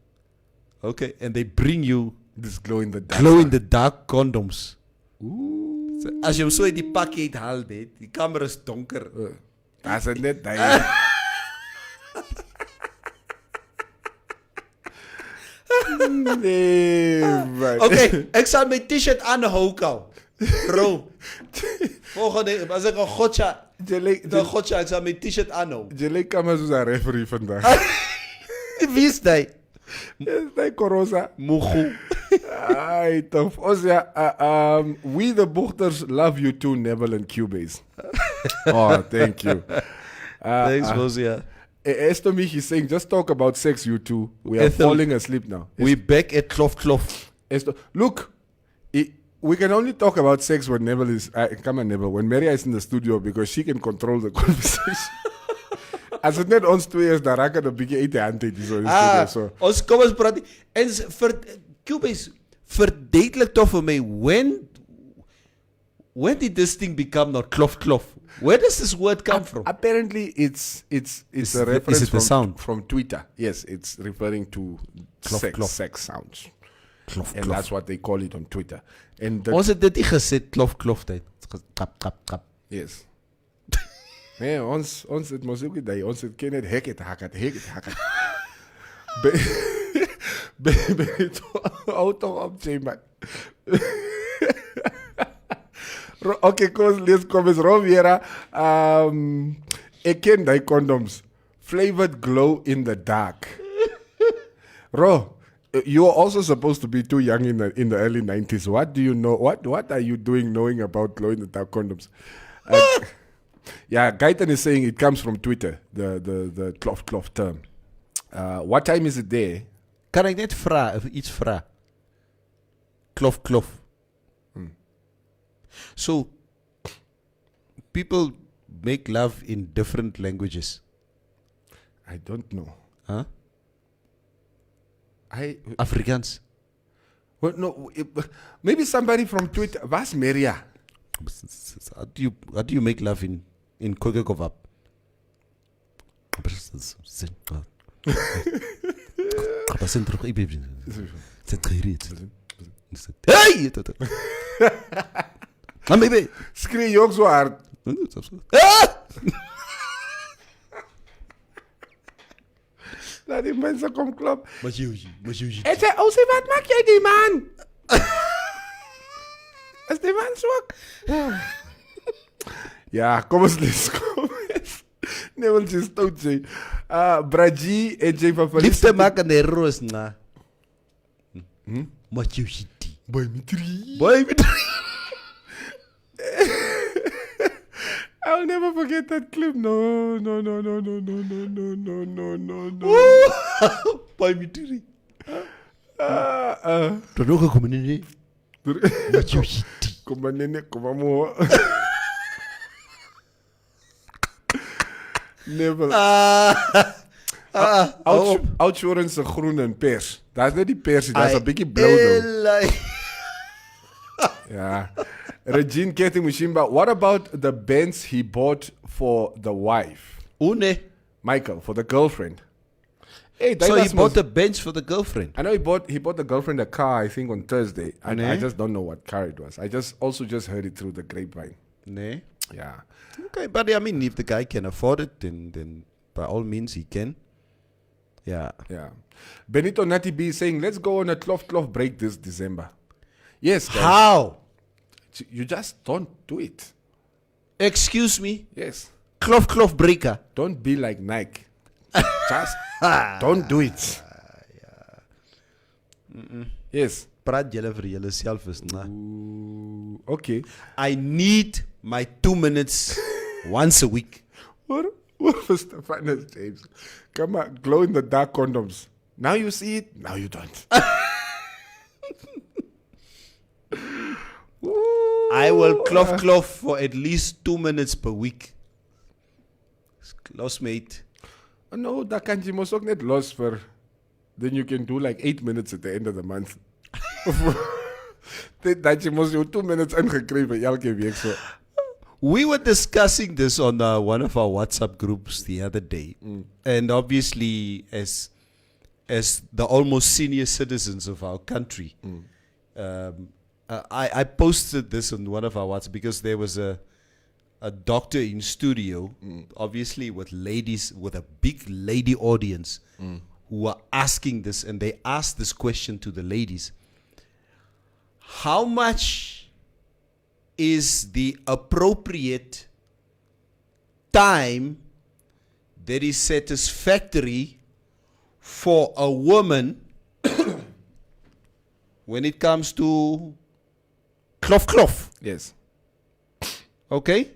Okay, and they bring you this glow in the dark condoms. Ooh. So, as je hem zo in die pakket haalt, die kamer is donker. Dat is het net. Nee, man. Oké, ik zal mijn t-shirt aanhouden al. Bro. Volgende, als ik een gotcha, ik zal mijn t-shirt aanhouden. Je leek maar zo'n referee vandaag. Wie is die? Is die Corosa? Moego. Ai, tof. Osja, we the Bochters love you too, Neville and Cubase. Oh, thank you. Thanks, Osja. Estomich is saying, just talk about sex, you two. We are falling asleep now. We back at Klof. Look, we can only talk about sex when Neville is... come on, Neville. When Maria is in the studio, because she can control the conversation. As het net ons twee is, dan raken de bieke eten aan die zo in studio. So. Ons kom eens praten. En Cubase, verduidelijk toch voor mij, when did this thing become not Klof? Where does this word come from? Apparently, it's a reference from Twitter. Yes, it's referring to sex sounds. And that's what they call it on Twitter. Ons het dit gezet, klof tijd. Krap. Yes. Nee, ons het mos ook niet. Ons het ken het hek het hakat. Auto op man. Okay, kom eens Roviera. Ik ken die condoms. Flavored glow in the dark. Ro, you were also supposed to be too young in the early 90s. What do you know? What are you doing knowing about glow in the dark condoms? Yeah, Gaitan is saying it comes from Twitter, the klof term. What time is it there? Kan ik net iets vragen? Klof. So, people make love in different languages. I don't know. Huh? Afrikaans. Well, no, maybe somebody from Twitter. Was Maria? How do you make love in Kogekovap? Hey! Baby. Schreeuw je ook zo hard? Laat die mensen komen kloppen. Hij zei, wat maak jij die man? Is die man zwak? Ja, kom eens Liz, kom eens. Nee, want je is stout, zeg. Braji en Jay van Felicity. Liefde maken de roos, na. Boy, mitri. I'll never forget that clip. No. Boy, mitri. Toen nog gekomen in Kom maar nene, kom maar mooi. Never. Outsurance groen en pers. Dat is net die pers, dat is een beetje blauw. Ja. Regine Ketting Mushimba, what about the bands he bought for the wife? Nee. Michael, for the girlfriend. Hey, so he bought the bench for the girlfriend. I know he bought the girlfriend a car, I think, on Thursday. And I just don't know what car it was. I just heard it through the grapevine. Nee. Yeah. Okay, but I mean, if the guy can afford it, then by all means he can. Yeah. Benito Natty B is saying, let's go on a cloth break this December. Yes, guys. How? You just don't do it. Excuse me? Yes. Cloth breaker. Don't be like Nike. Just don't do it. Yes. Praat julle vir julle self is na. Okay. I need my 2 minutes once a week. Stephanus James. Come on, glow in the dark condoms. Now you see it, now you don't. I will cloth for at least 2 minutes per week. Close, mate. No, that can't you must ook net los for. Then you can do like 8 minutes at the end of the month. Dat je must do 2 minutes ingekreven elke week so. We were discussing this on one of our WhatsApp groups the other day, and obviously, as the almost senior citizens of our country, I posted this on one of our WhatsApp because there was a doctor in studio, obviously with ladies, with a big lady audience, who were asking this, and they asked this question to the ladies: how much is the appropriate time that is satisfactory for a woman when it comes to cloth? Yes. Okay?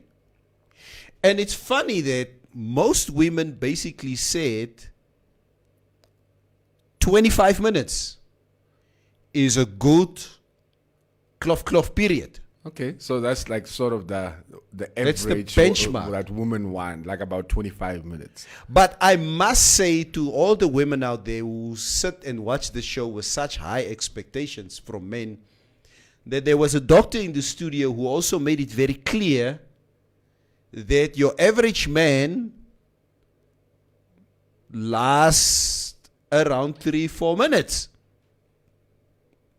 And it's funny that most women basically said 25 minutes is a good cloth period. Okay, so that's like sort of the That's the average benchmark. that women want, like about 25 minutes. But I must say to all the women out there who sit and watch the show with such high expectations from men, that there was a doctor in the studio who also made it very clear that your average man lasts around 3-4 minutes.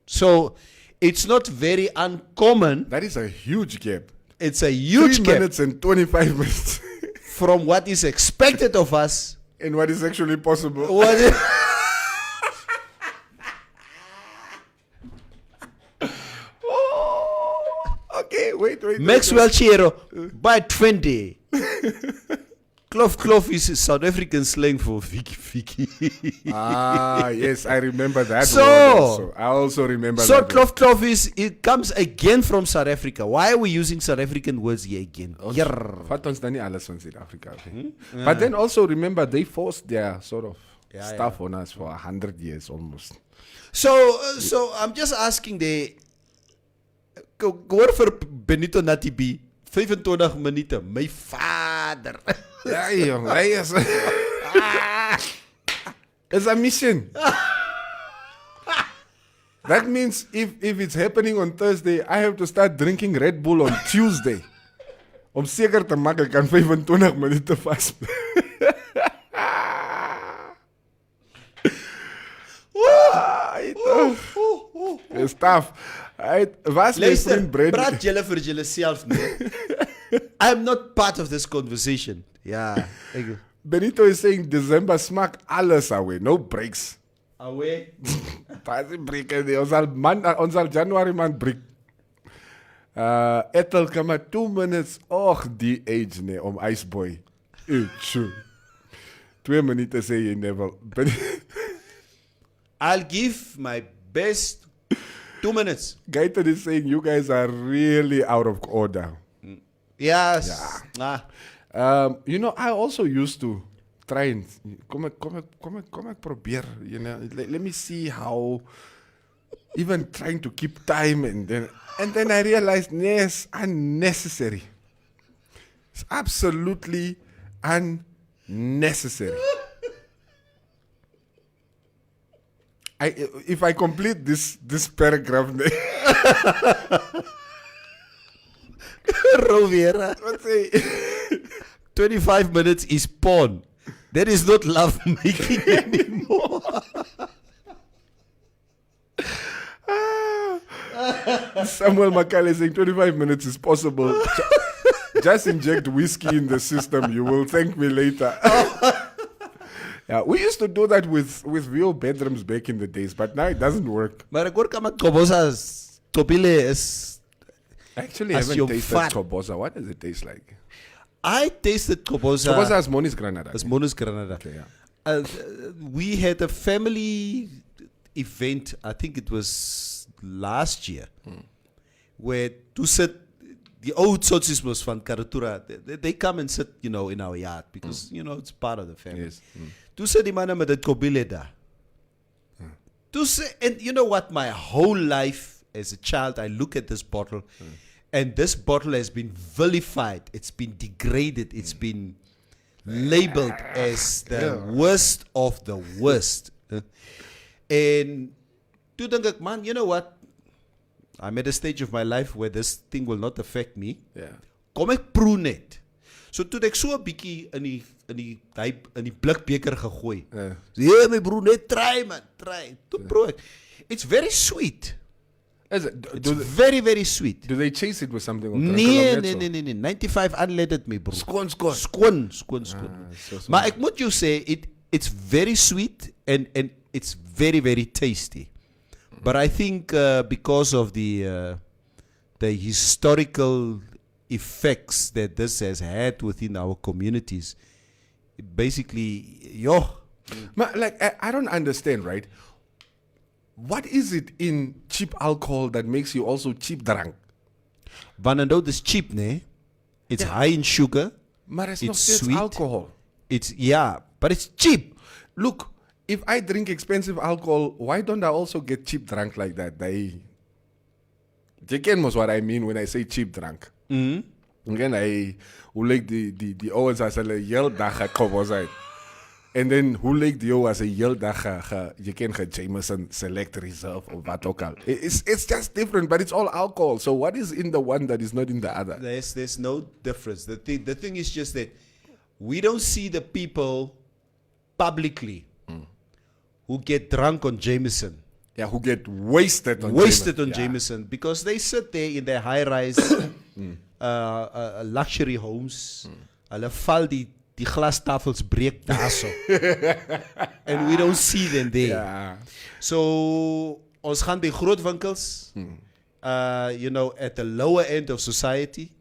So it's not very uncommon. That is a huge gap. It's a huge 3 gap minutes and 25 minutes. from what is expected of us And what is actually possible. what is Okay, wait. Maxwell Chiro by 20. Cloth is South African slang for Vicky. Ah, yes, I remember that So- word also. I also remember So that word. cloth it comes again from South Africa. Why are we using South African words here again? Yerr. Vat ons dan nie alles van Suid-Afrika af nie. But then also remember they forced their sort of stuff on us for 100 years almost. So I'm just asking the hoor vir Benito Natibi 25 minute. My vader. Ja, jong, hy is it's a mission. That means if it's happening on Thursday, I have to start drinking Red Bull on Tuesday. Om seker te maak ek kan 25 minute vas. It's tough. Was my Luister, vriend Brady. praat julle vir julle self nee. I'm not part of this conversation. Ja. Benito is saying December smaak alles away, no breaks. Away. Pas break nie. Ons sal January maand breek. Ethel kom maar 2 minutes. Och, die age nee om Iceboy. Tjoe. 2 minute sê jy never. I'll give my best 2 minutes. Gaiten is saying you guys are really out of order. Yes. Yeah. You know, I also used to try and kom ek probeer, you know, let me see how even trying to keep time and then I realized it's unnecessary. It's absolutely unnecessary. If I complete this paragraph, Rovera. let's say 25 minutes is porn. That is not love making anymore. Samuel Makale saying 25 minutes is possible. Just inject whiskey in the system. You will thank me later. Yeah, we used to do that with real bedrooms back in the days, but now it doesn't work. Maar ek hoor kama Kobosas Topile is Actually, As I your haven't tasted fat- Kobosa. What does it taste like? I tasted Kobosa. Kobosa is Moni's Granada. As Monus Granada. Okay, yeah. We had a family event, I think it was last year, where to sit the old Tsotsismos van Karatura, they come and sit, in our yard because, it's part of the family. Yes. Toe sit die manne met dit kobile daar. Toe sit, and you know what? My whole life as a child, I look at this bottle, and this bottle has been vilified. It's been degraded. It's been labeled as the worst of the worst. And toe dink ek, man, you know what? I'm at a stage of my life where this thing will not affect me. Yeah. Kom ek proe net. So toe ek so 'n bietjie in die blikbeker gegooi. Ja, my broer, net try man, try. Toe proe ek. It's very sweet. It's very, very sweet. Do they chase it with something? Nee. 95 unleaded my broer. Skoon. Maar ek moet jou sê, it's very sweet and it's very, very tasty. But I think because of the historical effects that this has had within our communities, basically, I don't understand, right? What is it in cheap alcohol that makes you also cheap drank? Vanando is cheap, ne? It's high in sugar. But it's sweet alcohol. But it's cheap. Look, if I drink expensive alcohol, why don't I also get cheap drunk like that? You ken mos what I mean when I say cheap drunk. Again, hoe lyk die ouens as hulle heel dag gekobos uit. And then hoe lyk die ou as 'n heel dag jy ken Jameson Select Reserve of wat ook al. It's just different, but it's all alcohol. So what is in the one that is not in the other? There's no difference. The thing is just that we don't see the people publicly who get drunk on Jameson. Yeah, who get wasted on Jameson because they sit there in their high-rise luxury homes. Hulle val die glastafels breek daarso. And we don't see them there. Yeah. So ons gaan by groot winkels. At the lower end of society,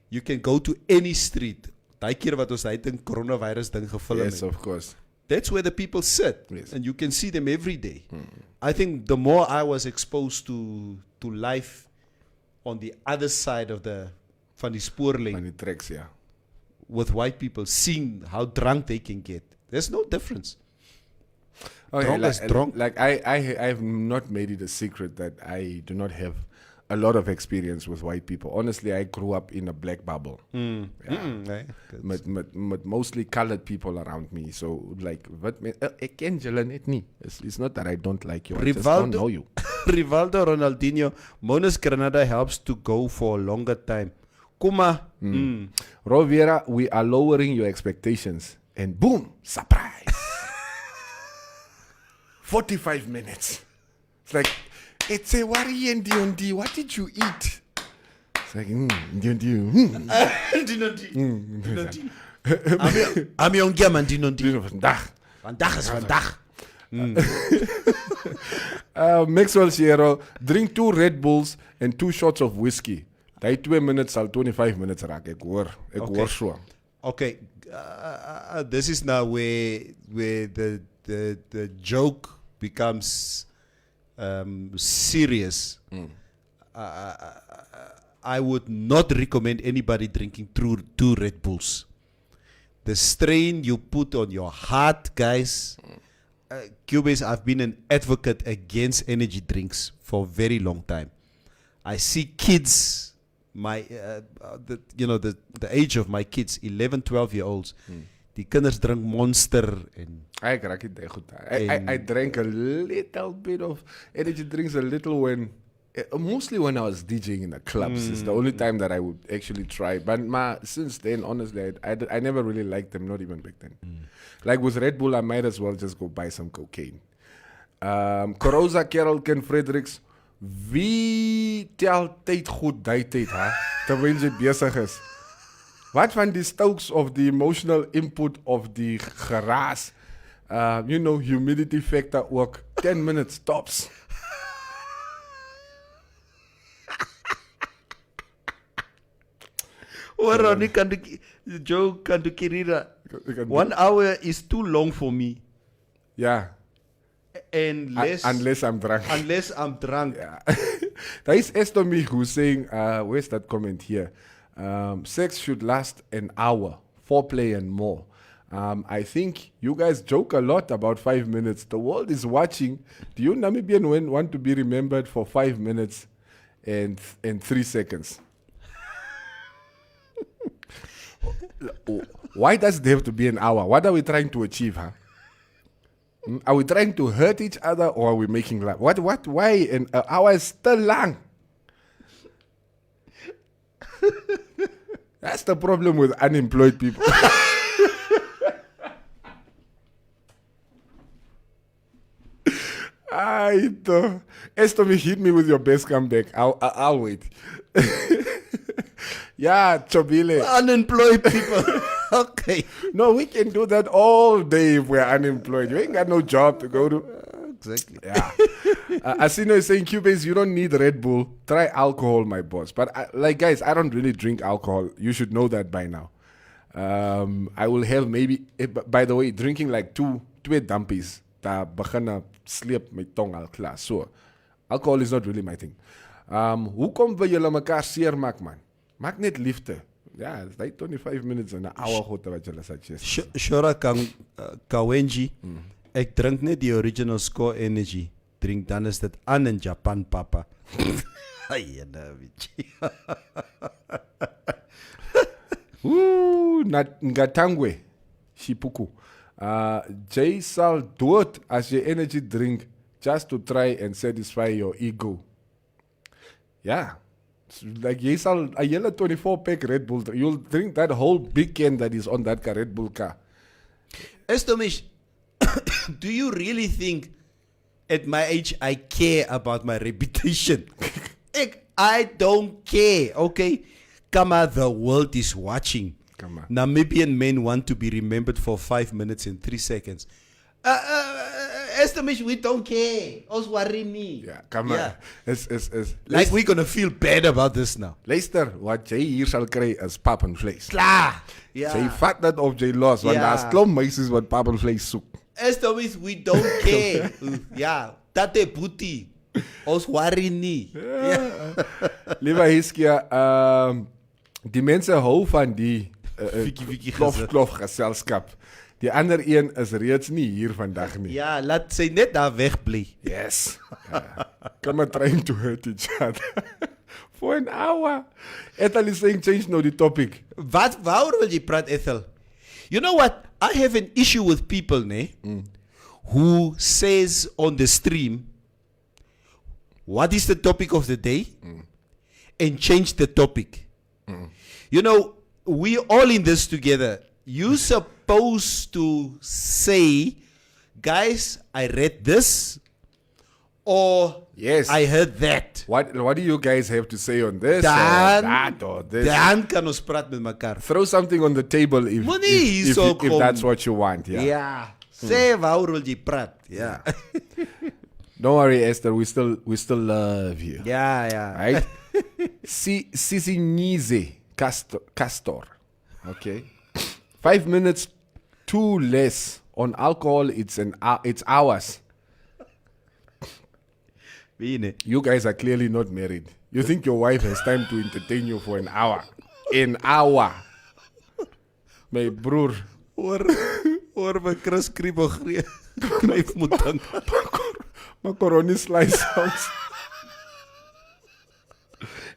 you can go to any street. Daai keer wat ons daai coronavirus ding gefilm het. Yes, of course. That's where the people sit, yes. And you can see them every day. I think the more I was exposed to life on the other side of van die spoorlyn, van die tracks, yeah, with white people, seeing how drunk they can get, there's no difference. Drunk. Like I have not made it a secret that I do not have a lot of experience with white people. Honestly, I grew up in a black bubble. With mostly colored people around me. So, like, ek ken julle net nie. It's not that I don't like you. I just don't know you. Rivaldo, Ronaldinho, Monas Granada helps to go for a longer time. Kuma. Rovera, we are lowering your expectations. And boom, surprise. 45 minutes. It's like, it's a worry and D&D. What did you eat? It's like, D&D. I'm young man, D&D. Vandaag is vandaag. Maxwell Sierra, drink 2 Red Bulls and 2 shots of whiskey. Die 2 minutes sal 25 minutes raak. Ek hoor so. Okay, this is now where the joke becomes serious. I would not recommend anybody drinking 2 Red Bulls. The strain you put on your heart, guys. Cubase, I've been an advocate against energy drinks for a very long time. I see kids, the age of my kids, 11, 12-year-olds. Die kinders drink Monster en I drank a little bit of energy drinks mostly when I was DJing in the clubs. It's the only time that I would actually try. But since then, honestly, I never really liked them, not even back then. Like with Red Bull, I might as well just go buy some cocaine. Coroza, Carol, Ken Fredericks. Wie tel tyd goed die tyd, ha? Terwyl jy besig is. Wat van die stokes of the emotional input of the geraas? Humidity factor ook 10 minutes tops. Ronnie Joe Kandukirira. 1 hour is too long for me. Yeah. Unless I'm drunk. Unless I'm drunk. Yeah. There is Estomi who's saying, where's that comment here? Sex should last an hour, foreplay and more. I think you guys joke a lot about 5 minutes. The world is watching. Do you Namibian want to be remembered for 5 minutes and 3 seconds? Why does it have to be an hour? What are we trying to achieve, huh? Are we trying to hurt each other or are we making love? Why an hour is still long? That's the problem with unemployed people. Estomi, hit me with your best comeback. I'll wait. Yeah, Chobile. Unemployed people. Okay. No, we can do that all day if we're unemployed. You ain't got no job to go to. Exactly. Yeah. Asino is saying, Cubase, you don't need Red Bull. Try alcohol, my boss. But guys, I don't really drink alcohol. You should know that by now. I will have maybe, by the way, drinking like two dumpies. Ta begin sleep my tong al klaar. So, alcohol is not really my thing. Hoekom wil julle mekaar seer maak, man? Maak net liefde. Ja, it's like 25 minutes en 'n hour goed wat julle suggest. Shora Kawenji. Ek drink net die original Score Energy. Drink dan is dit aan in Japan, papa. Ai, Ngatangwe, Shipuku. Jay sal dood as jy energy drink just to try and satisfy your ego. Yeah. Like jy sal a hele 24-pack Red Bull, you'll drink that whole big can that is on that Red Bull car. Estomish, do you really think at my age I care about my reputation? I don't care, okay? Come on, the world is watching. Come on. Namibian men want to be remembered for 5 minutes and 3 seconds. Estomish, we don't care. Ons worry nie. Yeah, come on. Like we're gonna feel bad about this now. Luister, wat jy hier sal kry is pap en vlees. Klaar. Ja. Jy vat dit op jy los, want daar's klomp meisies wat pap en vlees soek. Estomish, we don't care. Ja, tate boetie. Ons worry nie. Liewe Hiskia, die mense hou van die klof geselskap. Die ander een is reeds nie hier vandag nie. Ja, laat sy net daar wegbly. Yes. Come on, trying to hurt each other. For an hour. Ethel is saying change nou die topic. Waarom wil jy praat, Ethel? You know what? I have an issue with people, who says on the stream, what is the topic of the day? And change the topic. You know, we all in this together. You're supposed to say, guys, I read this, or yes, I heard that. What do you guys have to say on this? Dan, that or this? Dan kan ons praat met mekaar. Throw something on the table if that's what you want. Yeah. Yeah. Say waarom wil jy praat? Yeah. Don't worry, Esther. We still love you. Yeah. Right? Sisinize Castor. Okay. 5 minutes too less on alcohol. It's hours. You guys are clearly not married. You think your wife has time to entertain you for an hour? An hour. My broer. Hoor my Chris Kriebel gryf moet dink. Macaroni slice sounds.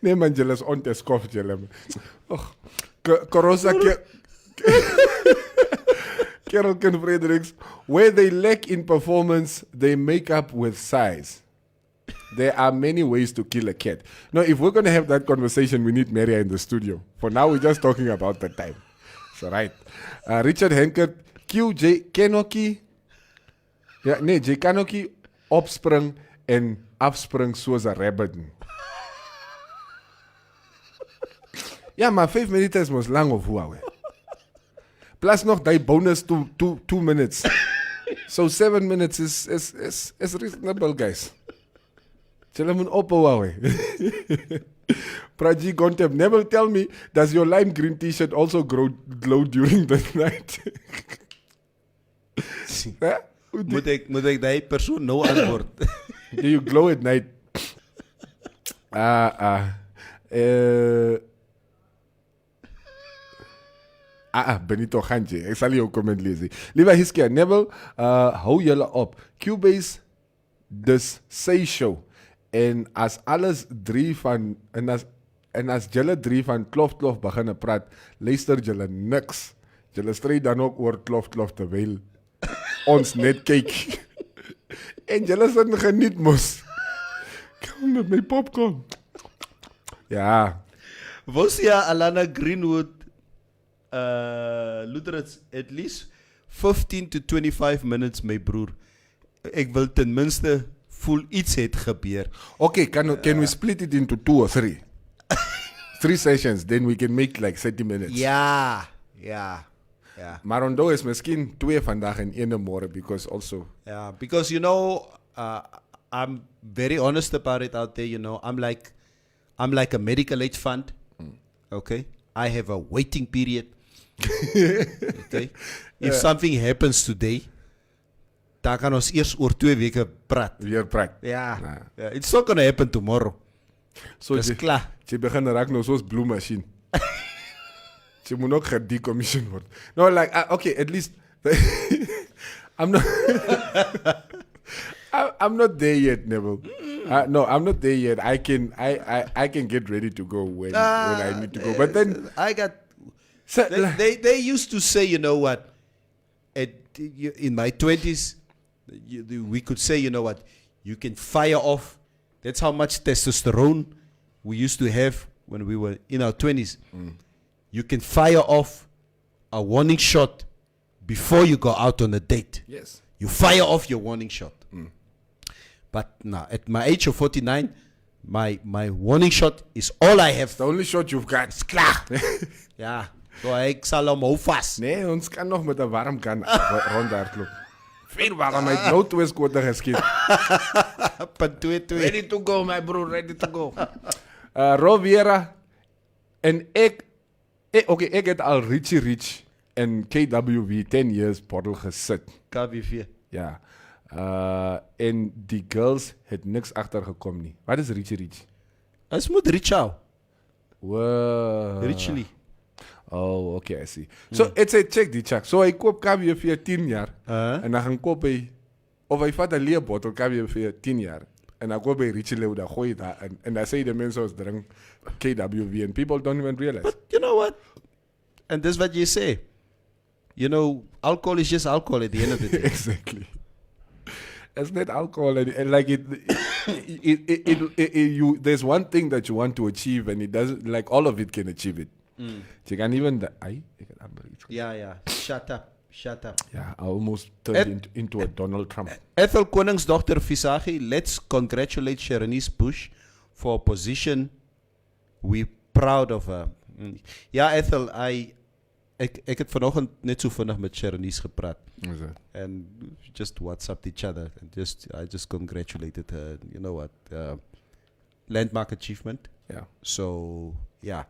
Nee man, jy is onteskof jy. Och. Korosa Carol Ken Fredericks, where they lack in performance, they make up with size. There are many ways to kill a cat. Now, if we're going to have that conversation, we need Maria in the studio. For now, we're just talking about the time. So, right. Richard Henkert, QJ Kenoki. Ja, nee, J Kenoki opspring en afspring soos 'n rabbit. Ja, maar 5 minutes was lang of hoe. Plus nog die bonus 2 minutes. So 7 minutes is reasonable, guys. Julle moet ophou. Praji Gonteb, never tell me, does your lime green t-shirt also glow during the night? Moet ek die persoon nou antwoord? Do you glow at night? Benito Gantje. Ek sal jou comment lezen. Liewe Hiskia, Neville, hou julle op. Cubase, dus say show. En as alles drie van, en as julle drie van klof beginnen praat, luister julle niks. Julle stry dan ook oor klof terwyl ons net kyk. En julle sit geniet mos. Kom met my popcorn. Ja. Was ja Alana Greenwood Lutheran's at least 15 to 25 minutes, my broer. Ek wil ten minste voel iets het gebeur. Okay, can we split it into 2 or 3? 3 sessions, then we can make like 30 minutes. Ja. Maar onthou is miskien 2 vandag en 1 môre because also. Yeah, because you know, I'm very honest about it out there. You know, I'm like a medical aid fund. Okay, I have a waiting period. Okay, if something happens today, dan kan ons eers oor 2 weke praat. Weer praat. Yeah, it's not gonna happen tomorrow. So dis klaar. Jy begin raak nou soos blue machine. Jy moet ook gedecommission word. No, like okay, at least I'm not there yet, Neville. No, I'm not there yet. I can get ready to go when I need to go. But then they used to say, you know what? In my 20s, we could say, you know what? You can fire off. That's how much testosterone we used to have when we were in our 20s. You can fire off a warning shot before you go out on a date. Yes. You fire off your warning shot. But now, at my age of 49, my warning shot is all I have. The only shot you've got. Is klaar. Ja, so ek sal hom hou vas. Nee, ons kan nog met 'n warm kan rondhardloop. Veel warmheid, nou 2 skote geskiet. Punt 2-2. Ready to go, my bro, ready to go. Roviera en ek het al Richie Rich en KWV 10 years bottle gesit. KWV. Ja. En die girls het niks agtergekom nie. Wat is Richie Rich? Ons moet reach out. Wow. Richly. Oh, okay, I see. So, it's a check die check. So, hy koop KWV 10 jaar. En dan gaan koop hy, of hy vat 'n leë bottle KWV 10 jaar. En dan koop hy Richie Leo, dan gooi hy daar in. En dan sê die mense ons drink KWV and people don't even realize. But you know what? And this is what you say. You know, alcohol is just alcohol at the end of the day. Exactly. It's not alcohol, and like there's one thing that you want to achieve, and it doesn't. Like all of it can achieve it. You can even Yeah. Shut up. Yeah, I almost turned into a Donald Trump. Ethel Koningsdogter Visagie, let's congratulate Sharonice Bush for a position we're proud of her. Ja, Ethel, ek het vanoggend net so vinnig met Sharonice gepraat. And just WhatsApped each other and I just congratulated her. You know what? Landmark achievement. Yeah. So yeah,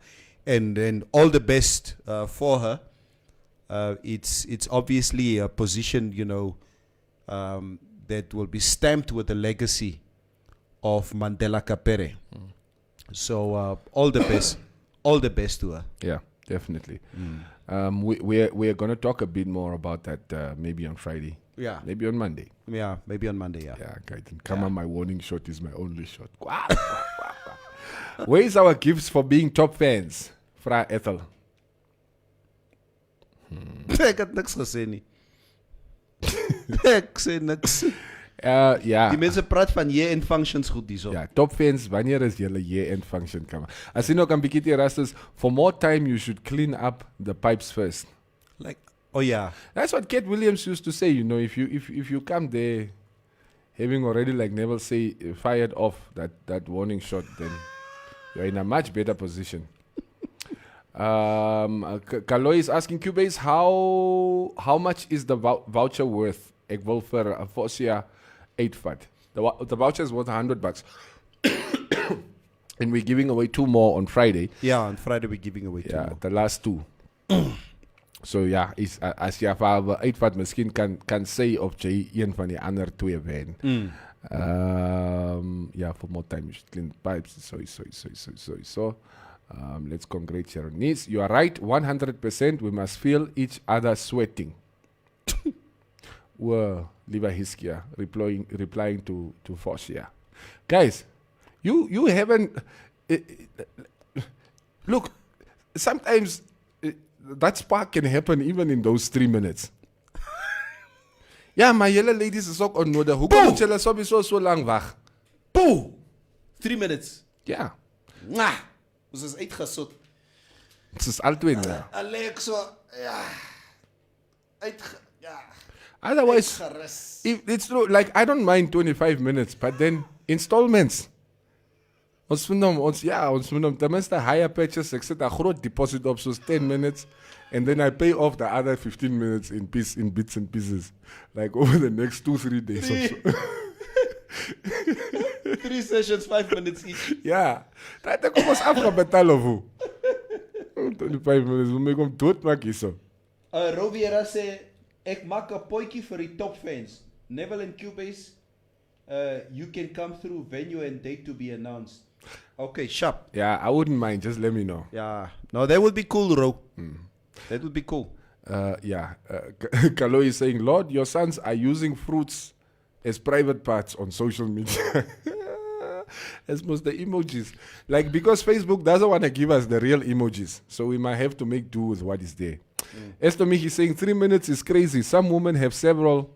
and then all the best for her. It's obviously a position, you know, that will be stamped with the legacy of Mandela Kapere. So all the best to her. Yeah, definitely. We're going to talk a bit more about that maybe on Friday. Yeah. Maybe on Monday. Yeah, maybe on Monday, yeah. Yeah, okay. Come on, my warning shot is my only shot. Where is our gifts for being top fans? Fra Ethel. Ek het niks gesê nie. Ek sê niks. Ja. Die mense praat van year-end functions goed hierso. Ja, top fans, wanneer is julle year-end function come? As jy nou kan bietjie die rastes, for more time you should clean up the pipes first. Like, oh yeah. That's what Kate Williams used to say, you know, if you come there having already, like Neville say, fired off that warning shot, then you're in a much better position. Kaloy is asking Cubase, how much is the voucher worth? Ek wil vir 'n Fosia 8 vat. The voucher is worth $100. And we're giving away 2 more on Friday. Yeah, on Friday we're giving away 2 more. The last 2. So ja, is as jy vir uitvat, miskien kan sê of jy een van die ander twee wen. Yeah, for more time you should clean the pipes. So. Let's congratulate your niece. You are right, 100%. We must feel each other sweating. Well, Liva Hiskia replying to Fosia. Guys, you haven't. Look, sometimes that spark can happen even in those 3 minutes. Ja, maar jullie ladies is ook onnodig. Hoe kom jullie sowieso zo lang wacht? Poeh! 3 minutes. Ja. Mwah! Ons is uitgesot. Het is altijd, ja. Alleen zo, ja. Ja. Otherwise, if it's true, like, I don't mind 25 minutes, but then installments. Ons moet tenminste higher patches. Ik zet een groot deposit op, zoals 10 minutes. And then I pay off the other 15 minutes in bits and pieces. Like over the next 2-3 days or so. 3 sessions, 5 minutes each. Ja, dat kom ons afgebetalen of hoe. 25 minutes, we maken hem doodmaken hier zo. Roviera zei, ik maak een potje voor die topfans. Neville and Cubase, you can come through, venue and date to be announced. Okay, sharp. Yeah, I wouldn't mind, just let me know. Yeah, no, that would be cool, Ro. That would be cool. Kalo is saying, Lord, your sons are using fruits as private parts on social media. As most the emojis. Like, because Facebook doesn't want to give us the real emojis. So we might have to make do with what is there. Estomich is saying 3 minutes is crazy. Some women have several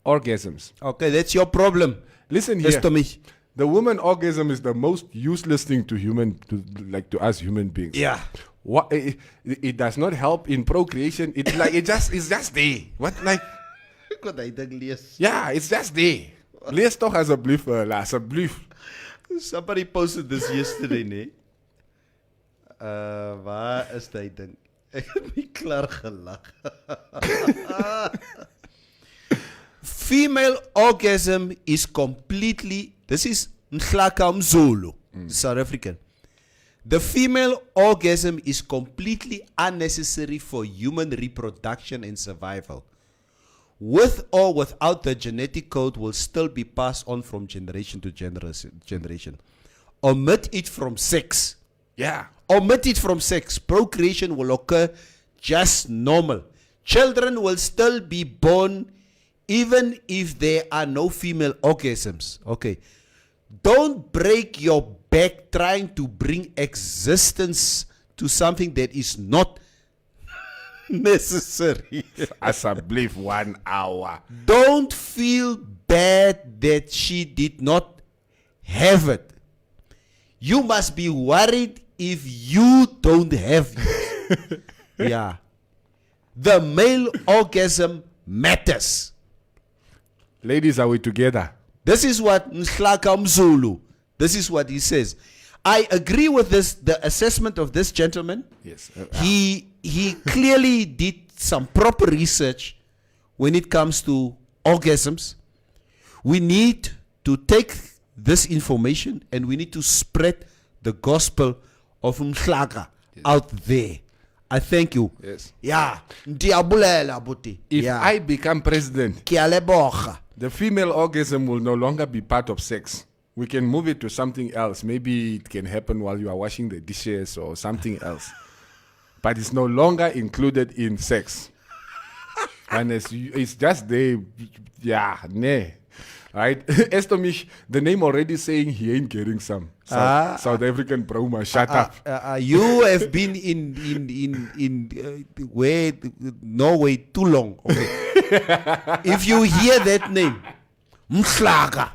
orgasms. Okay, that's your problem. Listen here. Estomich. The woman orgasm is the most useless thing to us human beings. Yeah. What it does not help in procreation. It's just there. What like? Yeah, it's just there. Lees toch alsjeblieft, alsjeblieft. Somebody posted this yesterday, nee? Waar is die ding? Ek het nie klaar gelag. Female orgasm is completely, this is Mhlaka Mzulu, South African. The female orgasm is completely unnecessary for human reproduction and survival. With or without the genetic code will still be passed on from generation to generation. Omit it from sex. Yeah. Omit it from sex. Procreation will occur just normal. Children will still be born even if there are no female orgasms. Okay. Don't break your back trying to bring existence to something that is not necessary. Alsjeblieft, 1 hour. Don't feel bad that she did not have it. You must be worried if you don't have it. Yeah. The male orgasm matters. Ladies, are we together? This is what Mhlaka Mzulu, this is what he says. I agree with this, the assessment of this gentleman. Yes. He clearly did some proper research when it comes to orgasms. We need to take this information and we need to spread the gospel of Mhlaka out there. I thank you. Yes. Yeah. Ndiyabulela buti. If I become president, Kiyaleboga. the female orgasm will no longer be part of sex. We can move it to something else. Maybe it can happen while you are washing the dishes or something else. But it's no longer included in sex. And it's just there. Yeah, nah. Right? Estomich, the name already saying he ain't getting some. South African Broma, shut up. You have been in Norway too long. Okay. If you hear that name, Mhlaka.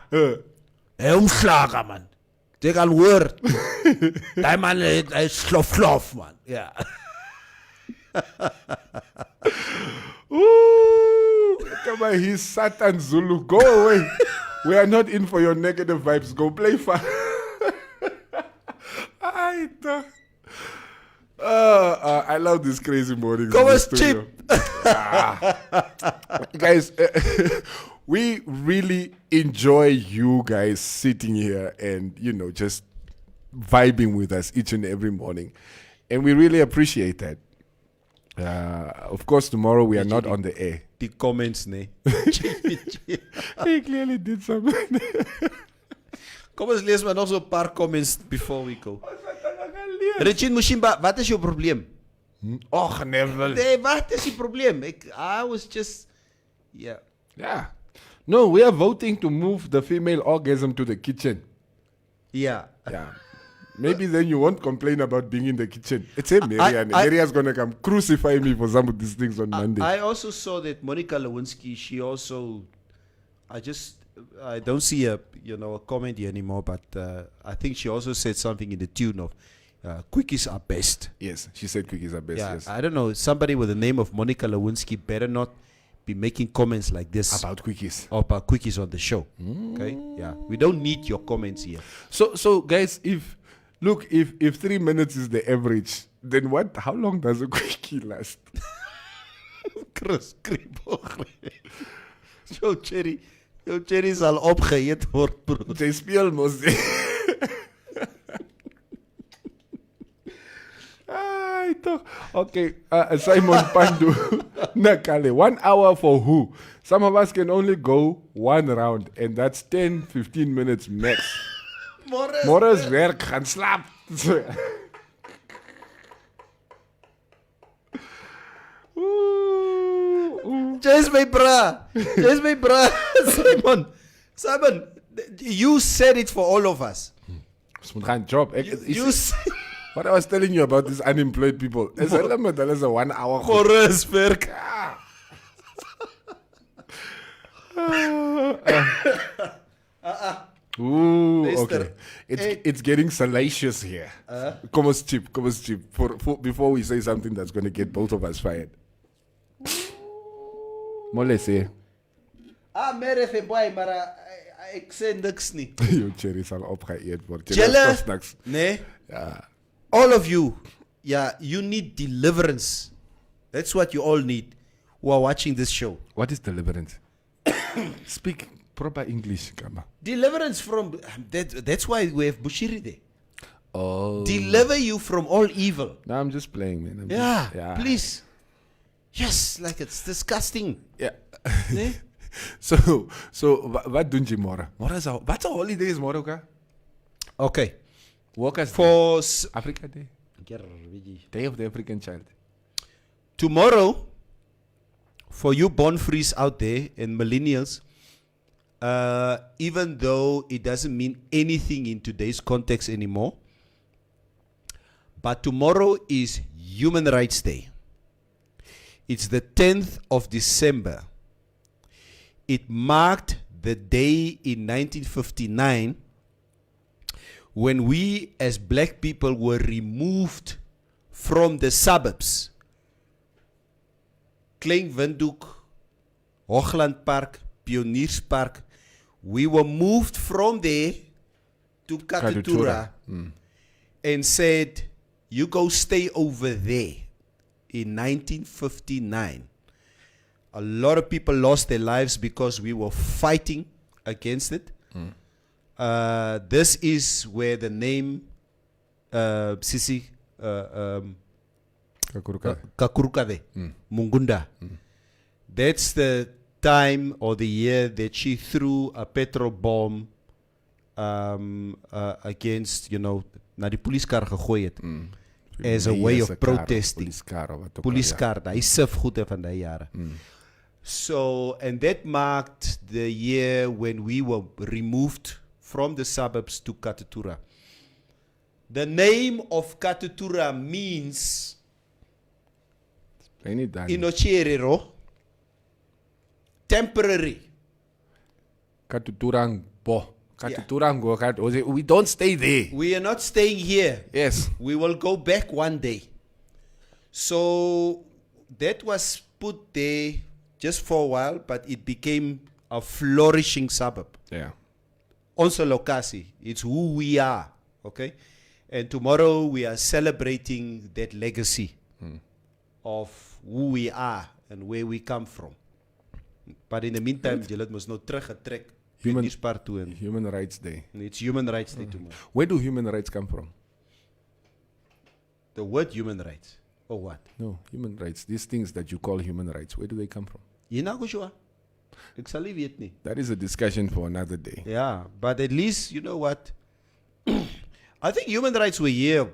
Mhlaka, man. Take a word. That man is slof, man. Yeah. Ooh, come on, he's Satan Zulu. Go away. We are not in for your negative vibes. Go play fun. I love this crazy morning. Go as cheap. Guys, we really enjoy you guys sitting here and, just vibing with us each and every morning. And we really appreciate that. Of course, tomorrow we are not on the air. The comments, ne? He clearly did something. Kom ons lees maar nog so 'n paar comments before we go. Regine Mushimba, wat is jou probleem? Och, Neville. Nee, wat is die probleem? I was just, yeah. Yeah. No, we are voting to move the female orgasm to the kitchen. Yeah. Yeah. Maybe then you won't complain about being in the kitchen. It's a Marianne. Maria's going to come crucify me for some of these things on Monday. I also saw that Monica Lewinsky, she also, I don't see a comment here anymore, but I think she also said something in the tune of, quickies are best. Yes, she said quickies are best, Yeah, yes. I don't know, somebody with the name of Monica Lewinsky better not be making comments like this. About quickies. About quickies on the show. Okay? Yeah. We don't need your comments here. So guys, if 3 minutes is the average, then how long does a quickie last? Chris Kriebel. Jou cherry sal opgeëet word, bro. Jy speel mos. Ai, toch. Okay, Simon Pandu. Nakale, 1 hour for who? Some of us can only go 1 round, and that's 10-15 minutes max. Morris werk gaan slaap. Just my bra. Simon, you said it for all of us. Job. What I was telling you about these unemployed people. Is a 1 hour. Morris werk. Ooh, okay. It's getting salacious here. Come on, cheap. Before we say something that's going to get both of us fired. Molese. Mere boy, maar ek sê niks nie. Jou cherry sal opgeëet word. Julle, nee. Ja. All of you, you need deliverance. That's what you all need who are watching this show. What is deliverance? Speak proper English, Kama. Deliverance from that's why we have Bushiri there. Oh. Deliver you from all evil. No, I'm just playing, man. Yeah, please. Yes, like it's disgusting. Yeah. Nee? So wat doen jy môre? Môre is wat 'n holiday is môre, okay? Okay. Workers for Africa Day. Day of the African Child. Tomorrow, for you born frees out there and millennials, even though it doesn't mean anything in today's context anymore, but tomorrow is Human Rights Day. It's the 10th of December. It marked the day in 1959 when we as black people were removed from the suburbs. Klein Windhoek, Hoogland Park, Pionierspark. We were moved from there to Katutura and said, you go stay over there. In 1959, a lot of people lost their lives because we were fighting against it. This is where the name Sisi Kakurukade, Mungunda. That's the time or the year that she threw a petrol bomb against, na die poliskar gegooi het. As a way of protesting. Police car, daai sif goede van daai jare. So, and that marked the year when we were removed from the suburbs to Katutura. The name of Katutura means Inocherero, temporary. Katuturango. We don't stay there. We are not staying here. Yes. We will go back one day. So that was put there just for a while, but it became a flourishing suburb. Yeah. Also Lokasi. It's who we are. Okay? And tomorrow we are celebrating that legacy of who we are and where we come from. But in the meantime, jy must nou teruggetrek. Human Rights Day. It's Human Rights Day tomorrow. Where do human rights come from? The word human rights. Or what? No, human rights. These things that you call human rights, where do they come from? That is a discussion for another day. Yeah, but at least, you know what? I think human rights were here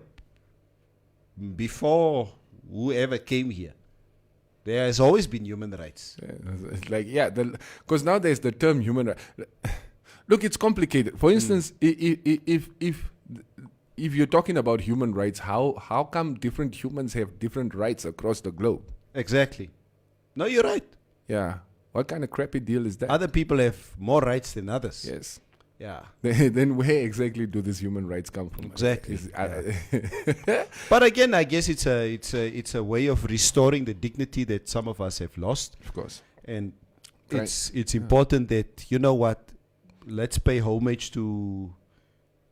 before whoever came here. There has always been human rights. Yeah, because now there's the term human rights. Look, it's complicated. For instance, if you're talking about human rights, how come different humans have different rights across the globe? Exactly. No, you're right. Yeah. What kind of crappy deal is that? Other people have more rights than others. Yes. Yeah. Then where exactly do these human rights come from? Exactly. But again, I guess it's a way of restoring the dignity that some of us have lost. Of course. And it's important that, you know what, let's pay homage to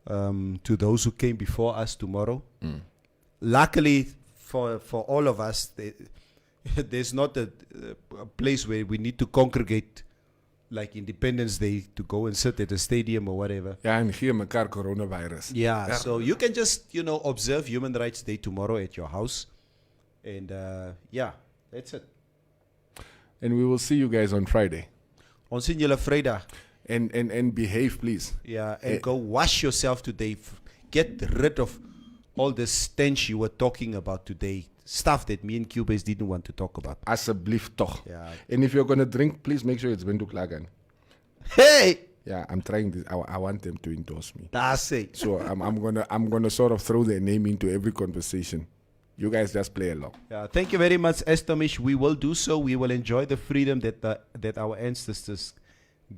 those who came before us tomorrow. Luckily for all of us, there's not a place where we need to congregate like Independence Day to go and sit at a stadium or whatever. Yeah, and here mekaar coronavirus. Yeah, so you can just, observe Human Rights Day tomorrow at your house. And yeah, that's it. And we will see you guys on Friday. Ons sien julle Vrydag. And behave, please. Yeah, and go wash yourself today. Get rid of all the stench you were talking about today. Stuff that me and Cubase didn't want to talk about. Asseblief toch. Yeah. And if you're going to drink, please make sure it's Bendu Klagan. Hey! Yeah, I'm trying this. I want them to endorse me. That's it. So I'm gonna sort of throw their name into every conversation. You guys just play along. Yeah, thank you very much, Estomish. We will do so. We will enjoy the freedom that our ancestors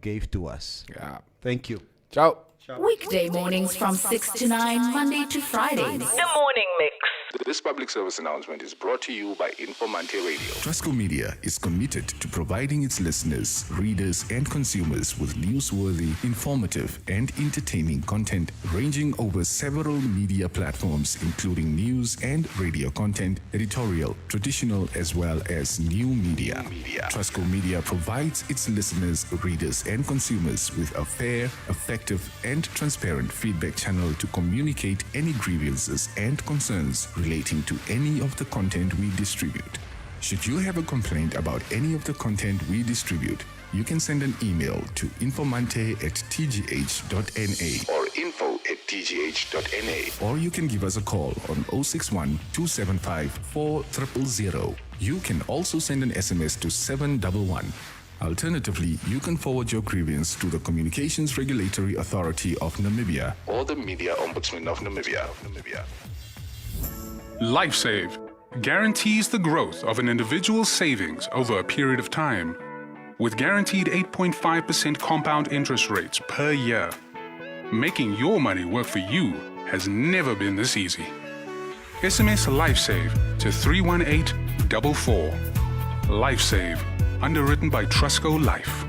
gave to us. Yeah. Thank you. Ciao. Weekday mornings from 6 to 9, Monday to Friday. The Morning Mix. This public service announcement is brought to you by Informanté Radio. Trustco Media is committed to providing its listeners, readers, and consumers with newsworthy, informative, and entertaining content ranging over several media platforms, including news and radio content, editorial, traditional, as well as new media. Trustco Media provides its listeners, readers, and consumers with a fair, effective, and transparent feedback channel to communicate any grievances and concerns relating to any of the content we distribute. Should you have a complaint about any of the content we distribute, you can send an email to informante@tgh.na or info@tgh.na, or you can give us a call on 061 275 4000. You can also send an SMS to 711. Alternatively, you can forward your grievance to the Communications Regulatory Authority of Namibia or the Media Ombudsman of Namibia. LifeSave guarantees the growth of an individual's savings over a period of time, with guaranteed 8.5% compound interest rates per year. Making your money work for you has never been this easy. SMS LifeSave to 31844. LifeSave, underwritten by Trustco Life.